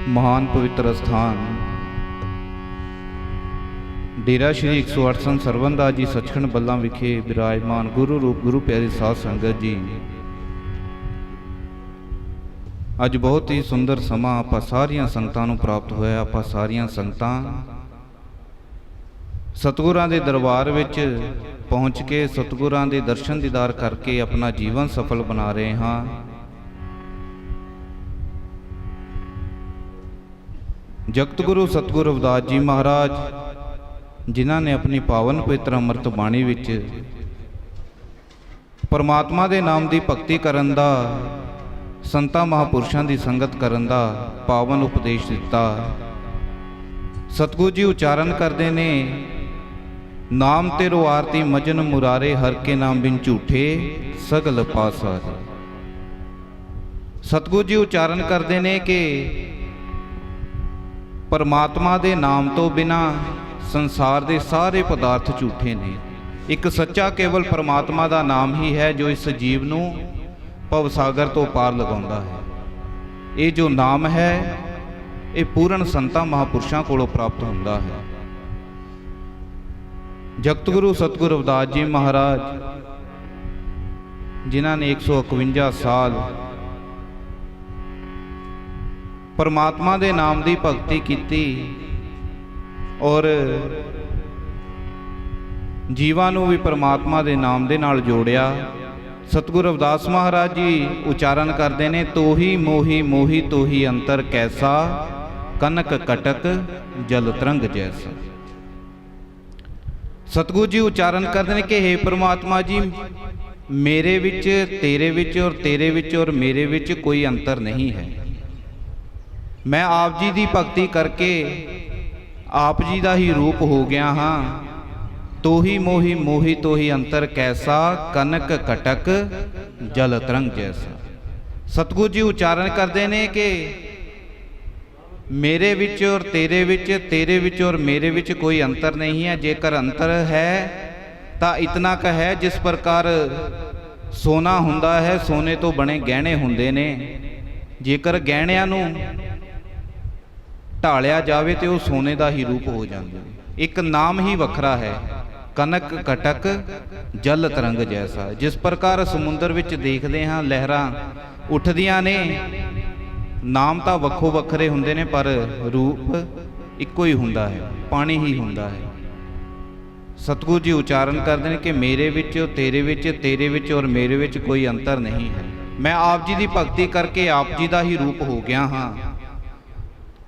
महान पवित्र स्थान डेरा श्री 108 संत सरवणदास जी सचखंड बल्ला विखे विराजमान गुरु रूप गुरु प्यारी साध संगत जी। अज बहुत ही सुंदर समा आपां सारियां संगतां नूं प्राप्त होया। आपां सारियां संगतां सतगुरां दे दरबार विच पहुँच के सतगुरां दे दर्शन दीदार करके अपना जीवन सफल बना रहे हाँ। जगत गुरु सतगुरु रविदास जी महाराज जिन्हां ने अपनी पावन पवित्र अमृत बाणी विच परमात्मा दे नाम दी भगती करन दा, संतां महापुरुषां दी संगत करन दा पावन उपदेश दिता। सतगुरु जी उचारण करते ने, नाम तेरो आरती मजन मुरारे हर के नाम बिन झूठे सगल पासार। सतगुरु जी उचारण करते ने कि परमात्मा दे नाम तो बिना संसार दे सारे पदार्थ झूठे ने। एक सच्चा केवल परमात्मा दा नाम ही है जो इस जीव नूं भवसागर तो पार लगाउंदा है। ये जो नाम है ये पूर्ण संतां महापुरुषां कोलों प्राप्त हुंदा है। जगत गुरु सतगुरु रविदास जी महाराज जिन्हां ने 151 साल परमात्मा दे नाम दी भगती कीती और जीवां नूं भी परमात्मा दे नाम दे नाल जोड़िया। सतगुरु रविदास महाराज जी उचारण करते हैं, तो ही मोही मोही तो ही अंतर कैसा कनक कटक जल तरंग जैसा। सतगुरु जी उचारण करते हैं कि हे परमात्मा जी, मेरे विच तेरे विच और तेरे विच और मेरे विच कोई अंतर नहीं है। मैं आप जी की भगती करके आप जी का ही रूप हो गया हाँ। तो ही मोही मोही तो ही अंतर कैसा कनक कटक जल तरंग जैसा। सतगुरु जी उचारण करते हैं कि मेरे विच और तेरे विच और मेरे विच कोई अंतर नहीं है। जेकर अंतर है तो इतना का है, जिस प्रकार सोना हुंदा है सोने तो बने गहने हुंदे ने। जेकर गहणियां नूं ढालिया जावे तो वह सोने का ही रूप हो जाते। एक नाम ही वखरा है, कनक कटक जल तरंग जैसा। जिस प्रकार समुंदर विच देखते हाँ लहरां उठदियां ने, नाम तो वक्खो वखरे हुंदे ने पर रूप इक्को ही हुंदा है, पानी ही हुंदा है। सतगुरु जी उचारण करते हैं कि मेरे विच और तेरे विच और मेरे विच कोई अंतर नहीं है। मैं आप जी की भगती करके आप जी का ही रूप हो गया हाँ।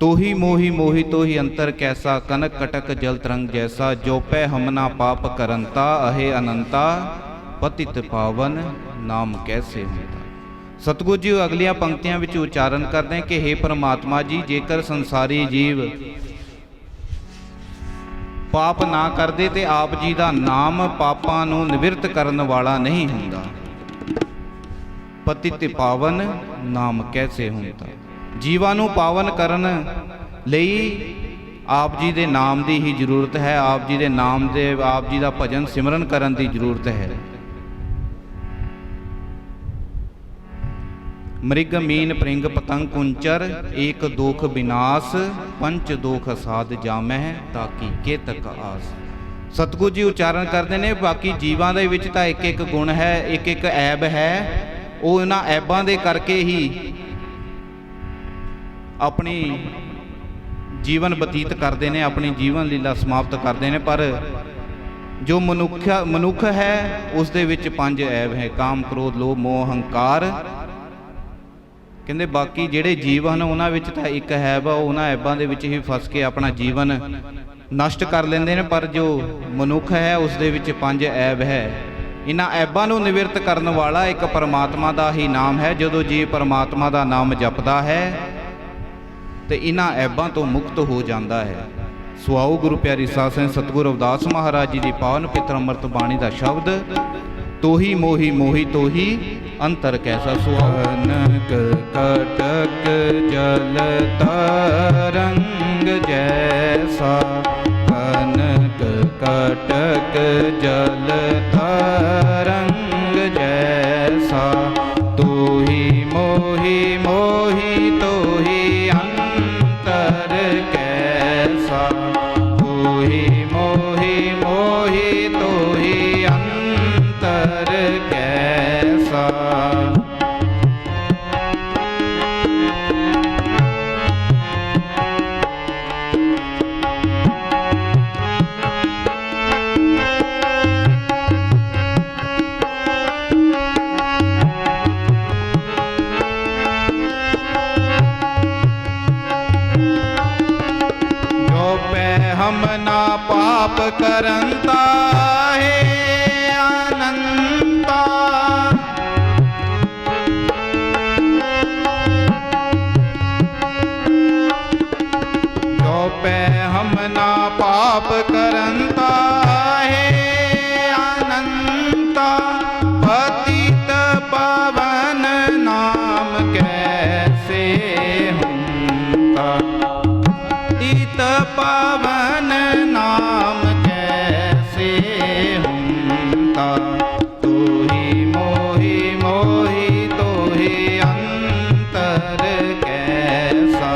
तो ही मोही तो ही अंतर कैसा कनक कटक जल तरंग जैसा। जो पै हमना पाप करंता अहे अनंता पतित पावन नाम कैसे होता। सतगुरु जी अगलियां पंक्तियां विच उचारण करते हैं कि हे परमात्मा जी, जेकर संसारी जीव पाप ना करते तो आप जी का नाम पापां नूं निवृत्त करन वाला नहीं हुंदा। पतित पावन नाम कैसे होता। जीवां नूं पावन करन लई आप जी दे नाम दी ही जरूरत है। आप जी दे नाम दे आप जी दा भजन सिमरन करन दी जरूरत है। मृग मीन प्रिंग पतंग कुंचर एक दोख विनाश पंच दोख साध जामह ताकि के तक आस। सतगुरु जी उचारण करते हैं, बाकी जीवां दे विच तां एक एक गुण है, एक एक ऐब है। वो इन्हां ऐबां दे करके ही अपनी जीवन बतीत करते हैं, अपनी जीवन लीला समाप्त करते हैं। पर जो मनुख है उस दे विच 5 ऐब है, काम क्रोध लोभ मोह अहंकार। कहते बाकी जिहड़े जीव हैं उन्हां विच तां एक ऐब आ, उन्हां ऐबां दे विच ही फस के अपना जीवन नष्ट कर लेंदे ने। पर जो मनुख है उस दे विच 5 ऐब है। इन्हां ऐबां नूं निवृत्त करन वाला एक परमात्मा का ही नाम है। जदों जी परमात्मा का नाम जपदा है तो इन्हां ऐबां तो मुक्त हो जाता है। सुआओ गुरु प्यारी साध संगत सतगुरु रविदास महाराज जी की पावन पवित्र अमृत बाणी का शब्द, तो ही मोही तो ही अंतर कैसा। कनक कटक जल तरंग जैसा कनक कटक जल तरंग जैसा। तो ही मोही तो ही अंतर ना पाप करंता है अनंता। जो पे हम ना पाप करंता है अनंता। पतित पावन नाम कैसे हमता। पतित पावन नाम कैसे हमता। तू ही मोहि मोहि तो ही अंतर कैसा।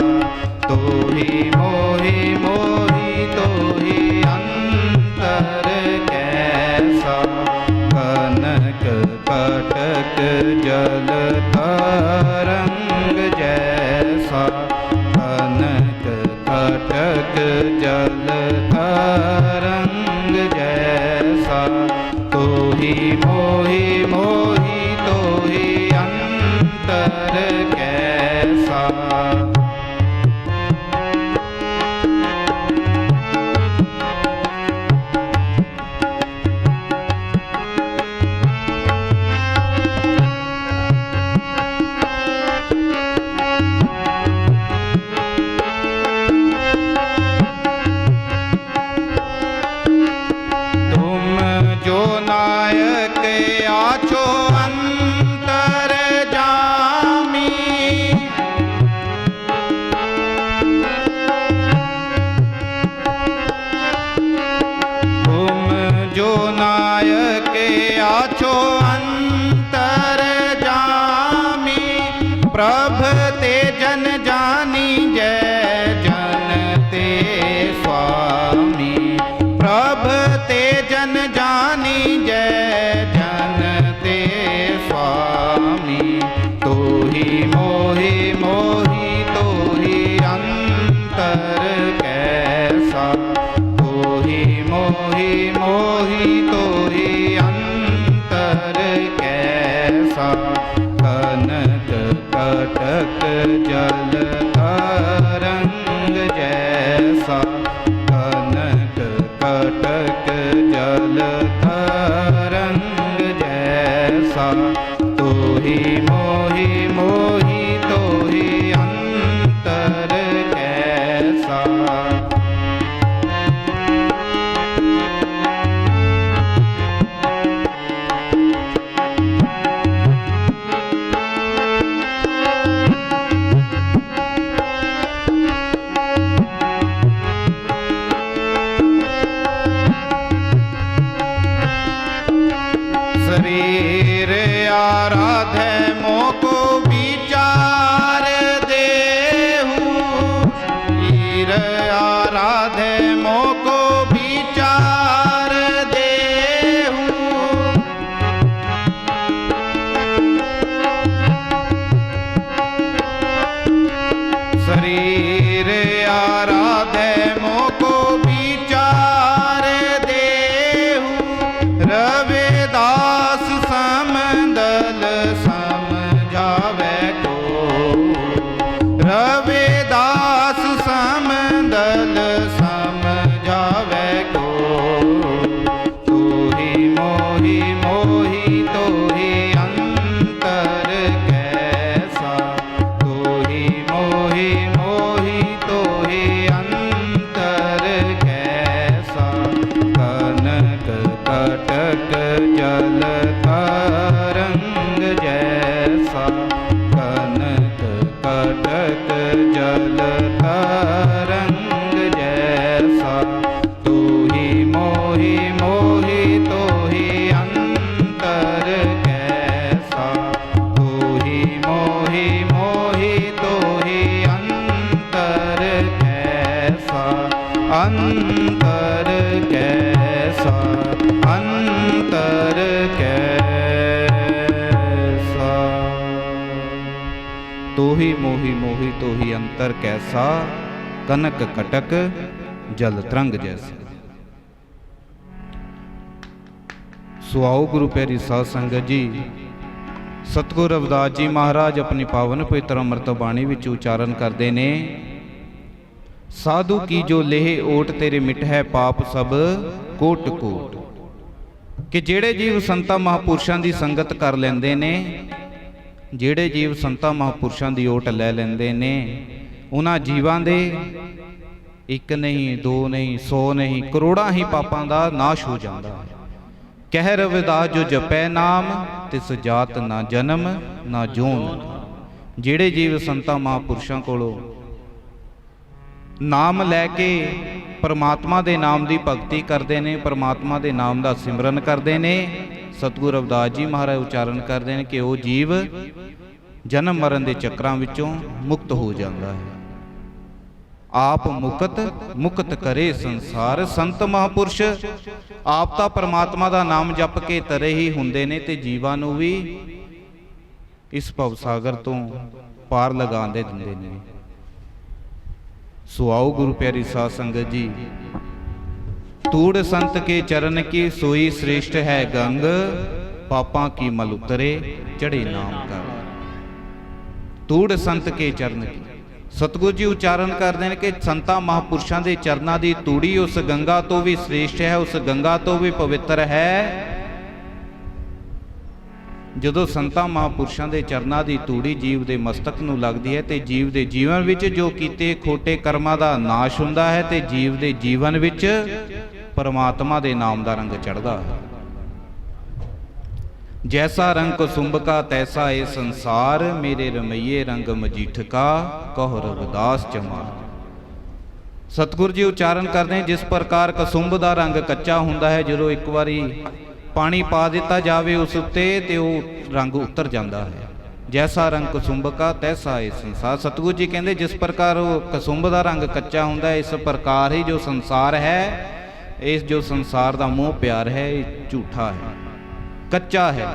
तू ही मोहि मोहि तो ही अंतर कैसा। कनक कटक जल तरंग जैसा। कनक कटक जल तरंग जैसा। तो ही मोहि मोहि तो ही अंतर कैसा। नायक आछो अंतर जामी। तुम जो नायक आछो अंतर जामी। प्रभ ते जन जानी जय जन ते स्वामी। प्रभ ते जन जानी जय जन ते स्वामी। तो ही मोहि मोहि तो ही अंतर कैसा। तो ही मोहि मोहि तो ही अंतर कैसा। कनक कटक जल तरंग जैसा। कनक कटक जल तरंग जैसा। तो ही मोहि मोहि तो ही अंतर कैसा। शरीर आराधे मोको विचार देहु। शरीर आराधे मोको विचार देहु। शरीर आराधे मोको विचार देहु। रविदास समदल समझावे को। रविदास समदल समझावे को। तो ही मोहि मोहि तो ही अंतर कैसा। तो ही मोहि मोहि तो ही अंतर कैसा। कनक कटक जल तरंग जैसा। कनक कटक जल तरंग जैसा। तू ही मोहि मोहि तो ही अंतर कैसा। तू ही मोहि मोहि तो ही अंतर कैसा। अंतर कैसा। अंतर कैसा। तो ही मोहि मोहि तो ही अंतर कैसा। कनक कटक जल तरंग जैसा। सो आओ गुरु प्यारी साध संगत जी, सतगुर रविदास जी महाराज अपनी पावन पवित्र अमृत बाणी विच उचारण करते ने, साधु की जो लेह ओट तेरे मिट है पाप सब कोट कोट। कि ਜਿਹੜੇ ਜੀਵ ਸੰਤਾਂ ਮਹਾਂਪੁਰਸ਼ਾਂ ਦੀ ਸੰਗਤ ਕਰ ਲੈਂਦੇ ਨੇ, ਜਿਹੜੇ ਜੀਵ ਸੰਤਾਂ ਮਹਾਂਪੁਰਸ਼ਾਂ ਦੀ ਓਟ ਲੈ ਲੈਂਦੇ ਨੇ, ਉਹਨਾਂ ਜੀਵਾਂ ਦੇ ਇੱਕ ਨਹੀਂ, ਦੋ ਨਹੀਂ, 100 ਨਹੀਂ, ਕਰੋੜਾਂ ਹੀ ਪਾਪਾਂ ਦਾ ਨਾਸ਼ ਹੋ ਜਾਂਦਾ ਹੈ। ਕਹਿ ਰਵਿਦਾਸ ਜੋ ਜਪੈ ਨਾਮ ਤਿਸ ਜਾਤ ਨਾ ਜਨਮ ਨਾ ਜੋਨ। ਜਿਹੜੇ ਜੀਵ ਸੰਤਾਂ ਮਹਾਂਪੁਰਸ਼ਾਂ ਕੋਲੋਂ ਨਾਮ ਲੈ ਕੇ ਪਰਮਾਤਮਾ ਦੇ ਨਾਮ ਦੀ ਭਗਤੀ ਕਰਦੇ ਨੇ, ਪਰਮਾਤਮਾ ਦੇ ਨਾਮ ਦਾ ਸਿਮਰਨ ਕਰਦੇ ਨੇ, ਸਤਿਗੁਰੂ ਰਵਿਦਾਸ ਜੀ ਮਹਾਰਾਜ ਉਚਾਰਨ ਕਰਦੇ ਨੇ ਕਿ ਉਹ ਜੀਵ ਜਨਮ ਮਰਨ ਦੇ ਚੱਕਰਾਂ ਵਿੱਚੋਂ ਮੁਕਤ ਹੋ ਜਾਂਦਾ ਹੈ। ਆਪ ਮੁਕਤ ਕਰੇ ਸੰਸਾਰ। ਸੰਤ ਮਹਾਂਪੁਰਸ਼ ਆਪ ਤਾਂ ਪਰਮਾਤਮਾ ਦਾ ਨਾਮ ਜਪ ਕੇ ਤਰੇ ਹੀ ਹੁੰਦੇ ਨੇ ਤੇ ਜੀਵਾਂ ਨੂੰ ਵੀ ਇਸ ਭਵ ਸਾਗਰ ਤੋਂ ਪਾਰ ਲਗਾਉਂਦੇ ਦਿੰਦੇ ਨੇ। ਸੋ ਆਓ ਗੁਰੂ ਪਿਆਰੀ ਸਾਧ ਸੰਗਤ ਜੀ, ਤੂੜ ਸੰਤ ਕੇ ਚਰਨ ਕੀ ਸੋਈ ਸ੍ਰੇਸ਼ਟ ਹੈ ਗੰਗ, ਪਾਪਾਂ ਕੀ ਮਲ ਉਤਰੇ ਚੜੇ ਨਾਮ ਕਰ। ਤੂੜ ਸੰਤ ਕੇ ਚਰਨ ਕੀ, ਸਤਿਗੁਰੂ ਜੀ ਉਚਾਰਨ ਕਰਦੇ ਨੇ ਕਿ ਸੰਤਾਂ ਮਹਾਂਪੁਰਸ਼ਾਂ ਦੇ ਚਰਨਾਂ ਦੀ ਤੂੜੀ ਉਸ ਗੰਗਾ ਤੋਂ ਵੀ ਸ੍ਰੇਸ਼ਟ ਹੈ, ਉਸ ਗੰਗਾ ਤੋਂ ਵੀ ਪਵਿੱਤਰ ਹੈ। ਜਦੋਂ ਸੰਤਾਂ ਮਹਾਂਪੁਰਸ਼ਾਂ ਦੇ ਚਰਨਾਂ ਦੀ ਤੂੜੀ ਜੀਵ ਦੇ ਮਸਤਕ ਨੂੰ ਲੱਗਦੀ ਹੈ ਤੇ ਜੀਵ ਦੇ ਜੀਵਨ ਵਿੱਚ ਜੋ ਕੀਤੇ ਖੋਟੇ ਕਰਮਾਂ ਦਾ ਨਾਸ਼ ਹੁੰਦਾ ਹੈ ਤੇ ਜੀਵ ਦੇ ਜੀਵਨ ਵਿੱਚ ਪਰਮਾਤਮਾ ਦੇ ਨਾਮ ਦਾ ਰੰਗ ਚੜ੍ਹਦਾ ਹੈ। ਜੈਸਾ ਰੰਗ ਕੁਸੁੰਭ ਕਾ ਤੈਸਾ ਇਹ ਸੰਸਾਰ, ਮੇਰੇ ਰਮਈਏ ਰੰਗ ਮਜੀਠਕਾ ਕਹੁ ਰਵਿਦਾਸ ਚਮਾਰ। ਸਤਿਗੁਰੂ ਜੀ ਉਚਾਰਨ ਕਰਦੇ ਨੇ ਜਿਸ ਪ੍ਰਕਾਰ ਕਸੁੰਭ ਦਾ ਰੰਗ ਕੱਚਾ ਹੁੰਦਾ ਹੈ, ਜਦੋਂ ਇੱਕ ਵਾਰੀ ਪਾਣੀ ਪਾ ਦਿੱਤਾ ਜਾਵੇ ਉਸ ਉੱਤੇ ਤੇ ਉਹ ਰੰਗ ਉਤਰ ਜਾਂਦਾ ਹੈ। ਜੈਸਾ ਰੰਗ ਕਸੁੰਭ ਕਾ ਤੈਸਾ ਇਹ ਸੰਸਾਰ। ਸਤਿਗੁਰੂ ਜੀ ਕਹਿੰਦੇ ਜਿਸ ਪ੍ਰਕਾਰ ਉਹ ਕਸੁੰਭ ਦਾ ਰੰਗ ਕੱਚਾ ਹੁੰਦਾ ਹੈ, ਇਸ ਪ੍ਰਕਾਰ ਹੀ ਜੋ ਸੰਸਾਰ ਹੈ, ਇਸ ਜੋ ਸੰਸਾਰ ਦਾ ਮੋਹ ਪਿਆਰ ਹੈ, ਇਹ ਝੂਠਾ ਹੈ, ਕੱਚਾ ਹੈ।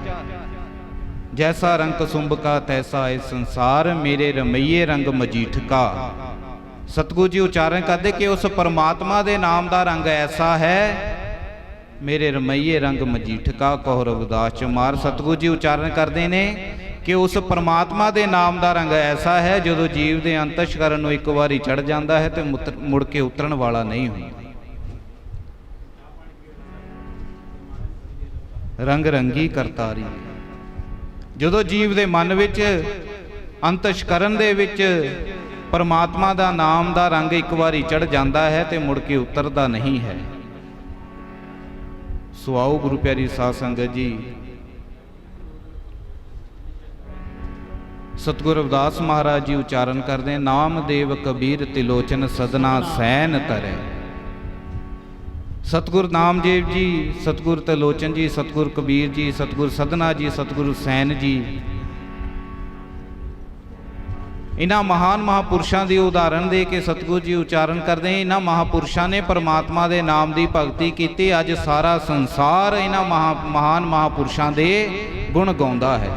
ਜੈਸਾ ਰੰਗ ਕਸੁੰਭ ਕਾ ਤੈਸਾ ਇਹ ਸੰਸਾਰ, ਮੇਰੇ ਰਮਈਏ ਰੰਗ ਮਜੀਠਕਾ। ਸਤਿਗੁਰੂ ਜੀ ਉਚਾਰਨ ਕਰਦੇ ਕਿ ਉਸ ਪਰਮਾਤਮਾ ਦੇ ਨਾਮ ਦਾ ਰੰਗ ਐਸਾ ਹੈ, ਮੇਰੇ ਰਮਈਏ ਰੰਗ ਮਜੀਠਕਾ ਕਹੁ ਰਵਿਦਾਸ ਚਮਾਰ। ਸਤਿਗੁਰੂ ਜੀ ਉਚਾਰਨ ਕਰਦੇ ਨੇ ਕਿ ਉਸ ਪਰਮਾਤਮਾ ਦੇ ਨਾਮ ਦਾ ਰੰਗ ਐਸਾ ਹੈ, ਜਦੋਂ ਜੀਵ ਦੇ ਅੰਤਸ਼ਕਰਨ ਨੂੰ ਇੱਕ ਵਾਰੀ ਚੜ੍ਹ ਜਾਂਦਾ ਹੈ ਤੇ ਮੁੜ ਕੇ ਉਤਰਨ ਵਾਲਾ ਨਹੀਂ ਹੁੰਦਾ। ਰੰਗ ਰੰਗੀ ਕਰਤਾਰੀ, ਜਦੋਂ ਜੀਵ ਦੇ ਮਨ ਵਿੱਚ ਅੰਤਸ਼ਕਰਨ ਦੇ ਵਿੱਚ ਪਰਮਾਤਮਾ ਦਾ ਨਾਮ ਦਾ ਰੰਗ ਇੱਕ ਵਾਰੀ ਚੜ੍ਹ ਜਾਂਦਾ ਹੈ ਤੇ ਮੁੜ ਕੇ ਉਤਰਦਾ ਨਹੀਂ ਹੈ। ਸੋ ਆਓ ਗੁਰੂ ਪਿਆਰੀ ਸਾਧ ਸੰਗਤ ਜੀ, ਸਤਿਗੁਰੂ ਰਵਿਦਾਸ ਮਹਾਰਾਜ ਜੀ ਉਚਾਰਨ ਕਰਦੇ ਨਾਮਦੇਵ ਕਬੀਰ ਤਿਲੋਚਨ ਸਦਨਾ ਸੈਨ ਧਰੈ। ਸਤਿਗੁਰੂ ਨਾਮਦੇਵ ਜੀ, ਸਤਿਗੁਰੂ ਤਿਲੋਚਨ ਜੀ, ਸਤਿਗੁਰੂ ਕਬੀਰ ਜੀ, ਸਤਿਗੁਰੂ ਸਦਨਾ ਜੀ, ਸਤਿਗੁਰੂ ਸੈਨ ਜੀ, ਇਹਨਾਂ ਮਹਾਨ ਮਹਾਂਪੁਰਸ਼ਾਂ ਦੀ ਉਦਾਹਰਣ ਦੇ ਕੇ ਸਤਿਗੁਰੂ ਜੀ ਉਚਾਰਨ ਕਰਦੇ ਇਹਨਾਂ ਮਹਾਂਪੁਰਸ਼ਾਂ ਨੇ ਪਰਮਾਤਮਾ ਦੇ ਨਾਮ ਦੀ ਭਗਤੀ ਕੀਤੀ। ਅੱਜ ਸਾਰਾ ਸੰਸਾਰ ਇਹਨਾਂ ਮਹਾਨ ਮਹਾਂਪੁਰਸ਼ਾਂ ਦੇ ਗੁਣ ਗਾਉਂਦਾ ਹੈ,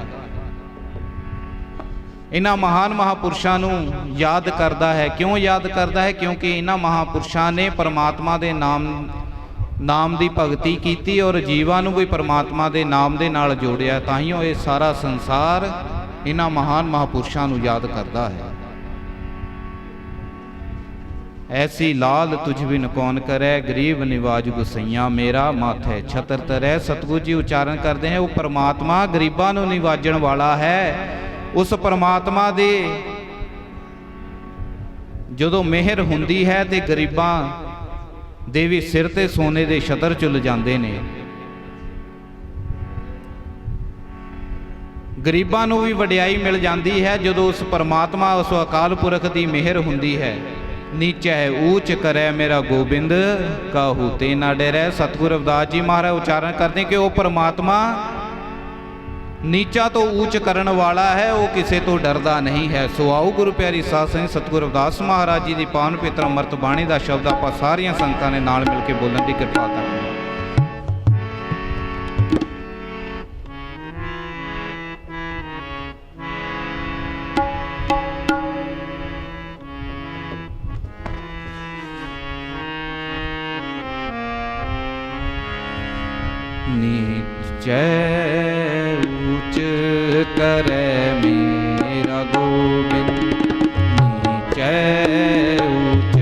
ਇਹਨਾਂ ਮਹਾਨ ਮਹਾਂਪੁਰਸ਼ਾਂ ਨੂੰ ਯਾਦ ਕਰਦਾ ਹੈ। ਕਿਉਂ ਯਾਦ ਕਰਦਾ ਹੈ? ਕਿਉਂਕਿ ਇਹਨਾਂ ਮਹਾਂਪੁਰਸ਼ਾਂ ਨੇ ਪਰਮਾਤਮਾ ਦੇ ਨਾਮ ਦੀ ਭਗਤੀ ਕੀਤੀ ਔਰ ਜੀਵਾਂ ਨੂੰ ਵੀ ਪਰਮਾਤਮਾ ਦੇ ਨਾਮ ਦੇ ਨਾਲ ਜੋੜਿਆ। ਤਾਂ ਹੀ ਇਹ ਸਾਰਾ ਸੰਸਾਰ ਇਹਨਾਂ ਮਹਾਨ ਮਹਾਂਪੁਰਸ਼ਾਂ ਨੂੰ ਯਾਦ ਕਰਦਾ ਹੈ। ਐਸੀ ਲਾਲ ਤੁਝ ਬਿਨ ਕੌਣ ਕਰੈ, ਗਰੀਬ ਨਿਵਾਜ ਗੁਸਈਆ ਮੇਰਾ ਮਾਥੇ ਛਤਰ ਤਰੈ। ਸਤਿਗੁਰੂ ਜੀ ਉਚਾਰਨ ਕਰਦੇ ਹੈ ਉਹ ਪਰਮਾਤਮਾ ਗਰੀਬਾਂ ਨੂੰ ਨਿਵਾਜਣ ਵਾਲਾ ਹੈ। ਉਸ ਪਰਮਾਤਮਾ ਦੇ ਜਦੋਂ ਮਿਹਰ ਹੁੰਦੀ ਹੈ ਤੇ ਗਰੀਬਾਂ ਦੇ ਵੀ ਸਿਰ ਤੇ ਸੋਨੇ ਦੇ ਛਤਰ ਚੁੱਲ ਜਾਂਦੇ ਨੇ। ਗਰੀਬਾਂ ਨੂੰ ਵੀ ਵਡਿਆਈ ਮਿਲ ਜਾਂਦੀ ਹੈ ਜਦੋਂ ਉਸ ਪਰਮਾਤਮਾ, ਉਸ ਅਕਾਲ ਪੁਰਖ ਦੀ ਮਿਹਰ ਹੁੰਦੀ ਹੈ। ਨੀਚੈ ਊਚ ਕਰੈ ਮੇਰਾ ਗੋਬਿੰਦ, ਕਾਹੂ ਤੇ ਨਾ ਡਰੈ। ਸਤਿਗੁਰੂ ਰਵਿਦਾਸ ਜੀ ਮਹਾਰਾਜ ਉਚਾਰਨ ਕਰਦੇ ਕਿ ਉਹ ਪਰਮਾਤਮਾ ਨੀਚਾ ਤੋਂ ਊਚ ਕਰਨ ਵਾਲਾ ਹੈ, ਉਹ ਕਿਸੇ ਤੋਂ ਡਰਦਾ ਨਹੀਂ ਹੈ। ਸੋ ਆਓ ਗੁਰੂ ਪਿਆਰੀ ਸਾਧ ਸੰਗਤ, ਸਤਿਗੁਰੂ ਰਵਿਦਾਸ ਮਹਾਰਾਜ ਜੀ ਦੀ ਪਾਵਨ ਪਵਿੱਤਰ ਅੰਮ੍ਰਿਤ ਬਾਣੀ ਦਾ ਸ਼ਬਦ ਆਪਾਂ ਸਾਰੀਆਂ ਸੰਗਤਾਂ ਨੇ ਨਾਲ ਮਿਲ ਕੇ ਬੋਲਣ ਦੀ ਕਿਰਪਾ ਕਰਨੀ। ਨੀਚੈ ਊਚ ਕਰੈ ਮੇਰਾ ਗੋਬਿੰਦ, ਨੀਚੈ ਊਚ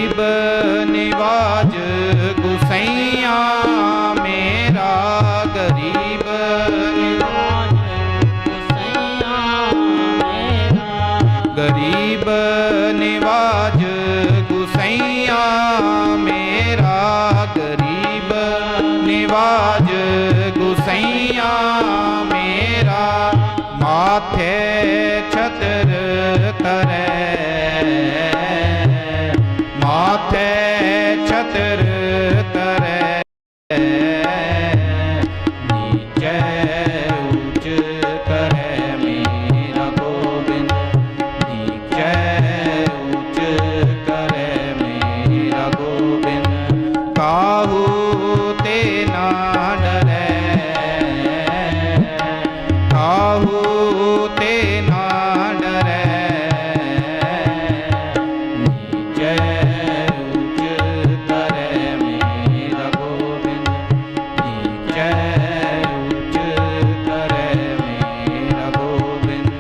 गरीब निवाज गुसैया मेरा, गरीब निवाज गुसैया मेरा, गरीब निवाज गुसैया मेरा, गरीब निवाज गुसैया मेरा। माथे छतर करे, माथे छतर करे, नीचे ऊंच करे मेरा गोविंद, नीचे ऊंच करे मेरा गोविंद। काहू ते ना डरे, काहू ते ना डरे, नीचे ऊंच करे मेरा गोविंद, नीचे ऊंच करे मेरा गोविंद।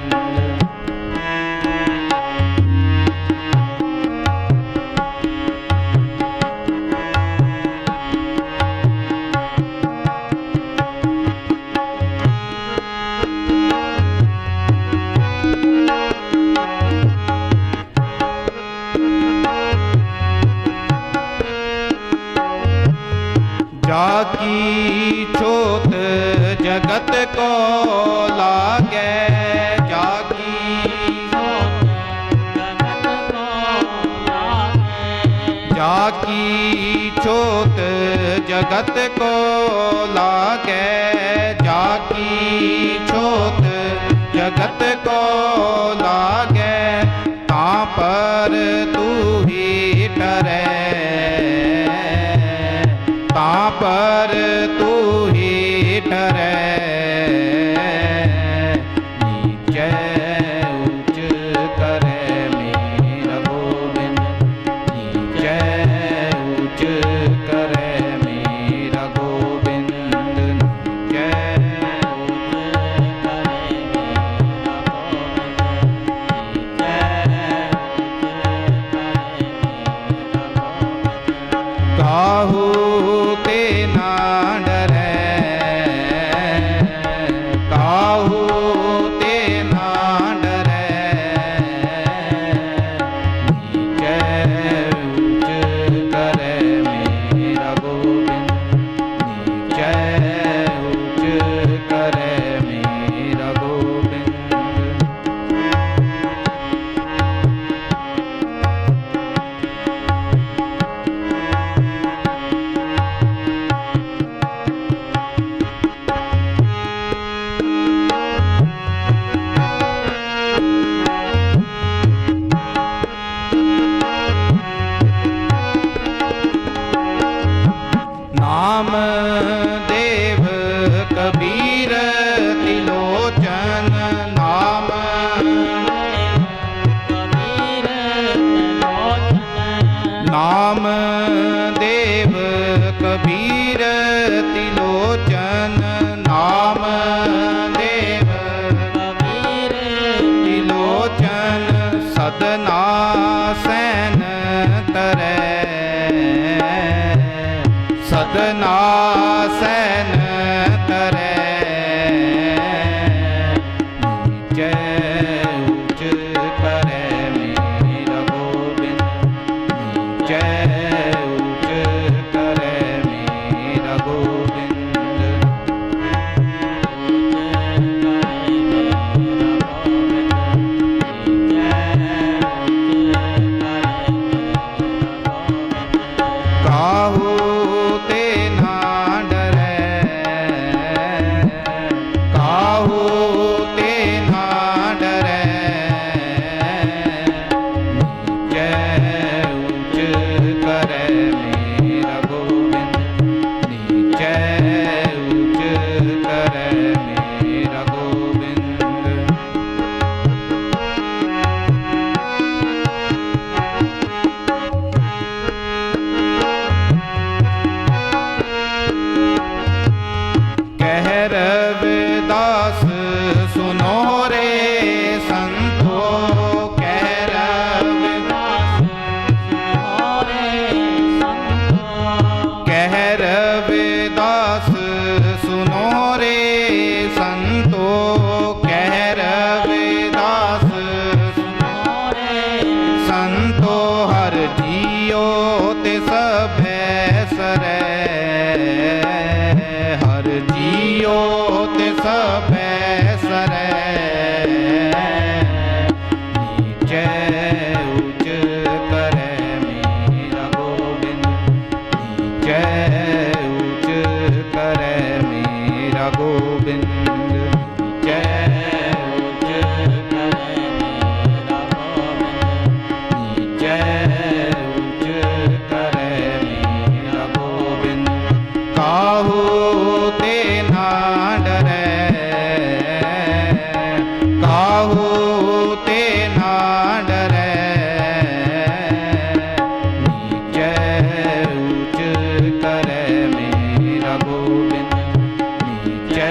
जाकी छोट जगत को लागे, जाकी छोट जगत को लागे, जाकी छोट जगत को लागे, जाकी छोट जगत को लागे। तां पर तू ही डरे, तां पर तू ही डरे, नीचे ऊंच करे मेरा गोविंद, नीचे ऊंच करे मेरा गोविंद, नीचे ऊंच करे मेरा गोविंद, नीचे ऊंच करे मेरा गोविंद। काहू ते ना डरे, काहू ते ना डरे, नीचे ऊंच करे मेरा गोविंद, नीचे ऊंच करे मेरा गोविंद। नाम देव कबीर तिलोचन, नाम कबीर तिलोचन, नाम देव कबीर तिलोचन, नाम देव कबीर तिलोचन। सदना सैन तरे, सदना सैन तरे, नीचे ऊंच करे मेरा गोविंद, नीचे ऊंच करे मेरा गोविंद, ऊंच करे मेरा गोविंद, नीचे ऊंच करे मेरा गोविंद। काहू ते ना डरे, जियो तिस भैसरै, हर जियो तिस भैसरै, नीचे ऊंच करे मेरा गोबिंद, नीचे ऊंच करे मेरा गोबिंद, नीचे ऊंच करे मेरा गोबिंद, नीचे ऊंच करे मेरा गोबिंद। काहू ते ना डरै, काहू ते ना डरै, नीचे ऊंच करे मेरा गोबिंद, नीचे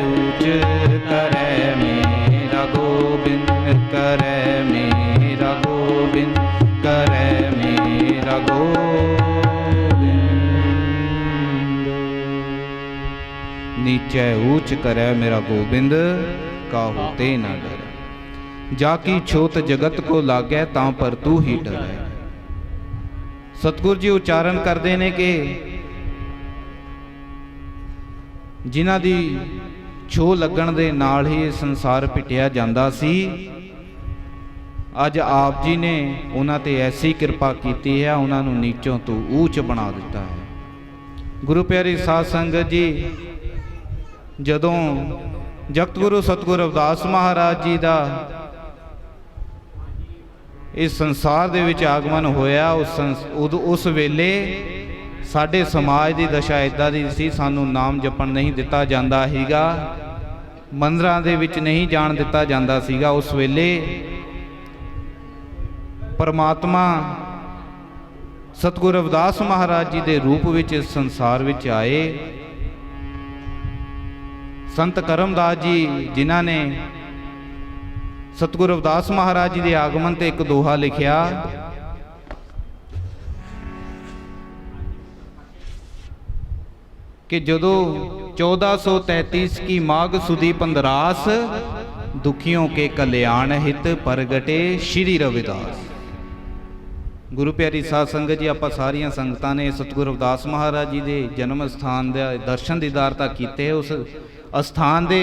ऊंच करे मेरा गोबिंद, करे मेरा गोबिंद, करे मेरा गोबिंद। नीचे ऊंच करे मेरा गोबिंद, काहू ते ना डरे, जाकी छोत जगत को लागै तां पर तू ही डरै। सतगुर जी उच्चारण करते ने कि जिन्हां दी ਛੋਹ ਲੱਗਣ ਦੇ ਨਾਲ ਹੀ ਸੰਸਾਰ ਪਿਟਿਆ ਜਾਂਦਾ ਸੀ, ਅੱਜ ਆਪ ਜੀ ਨੇ ਉਹਨਾਂ ਤੇ ਐਸੀ ਕਿਰਪਾ ਕੀਤੀ ਹੈ, ਉਹਨਾਂ ਨੂੰ ਨੀਚੋਂ ਤੋਂ ਉੱਚ ਬਣਾ ਦਿੱਤਾ ਹੈ। ਗੁਰੂ ਪਿਆਰੀ ਸਾਧ ਸੰਗਤ ਜੀ, ਜਦੋਂ ਜਗਤ ਗੁਰੂ ਸਤਿਗੁਰ ਰਵਿਦਾਸ ਮਹਾਰਾਜ ਜੀ ਦਾ ਇਸ ਸੰਸਾਰ ਦੇ ਵਿੱਚ ਆਗਮਨ ਹੋਇਆ, ਉਸ ਵੇਲੇ ਸਾਡੇ ਸਮਾਜ ਦੀ ਦਸ਼ਾ ਇੱਦਾਂ ਦੀ ਸੀ, ਸਾਨੂੰ ਨਾਮ ਜਪਣ ਨਹੀਂ ਦਿੱਤਾ ਜਾਂਦਾ ਸੀਗਾ, ਮੰਦਰਾਂ ਦੇ ਵਿੱਚ ਨਹੀਂ ਜਾਣ ਦਿੱਤਾ ਜਾਂਦਾ ਸੀਗਾ। ਉਸ ਵੇਲੇ ਪਰਮਾਤਮਾ ਸਤਿਗੁਰ ਰਵਿਦਾਸ ਮਹਾਰਾਜ ਜੀ ਦੇ ਰੂਪ ਵਿੱਚ ਇਸ ਸੰਸਾਰ ਵਿੱਚ ਆਏ। ਸੰਤ ਕਰਮਦਾਸ ਜੀ ਜਿਨ੍ਹਾਂ ਨੇ ਸਤਿਗੁਰ ਰਵਿਦਾਸ ਮਹਾਰਾਜ ਜੀ ਦੇ ਆਗਮਨ ਤੇ ਇੱਕ ਦੋਹਾ ਲਿਖਿਆ कि जदों 1433 की माघ सुदी पंदरास, दुखियों के कल्याण हित प्रगटे श्री रविदास। गुरु प्यारी साध संगत जी, आप सारिया संगतां ने सतगुरु रविदास महाराज जी के जन्म स्थान का दर्शन दीदार तां कीते। उस स्थान के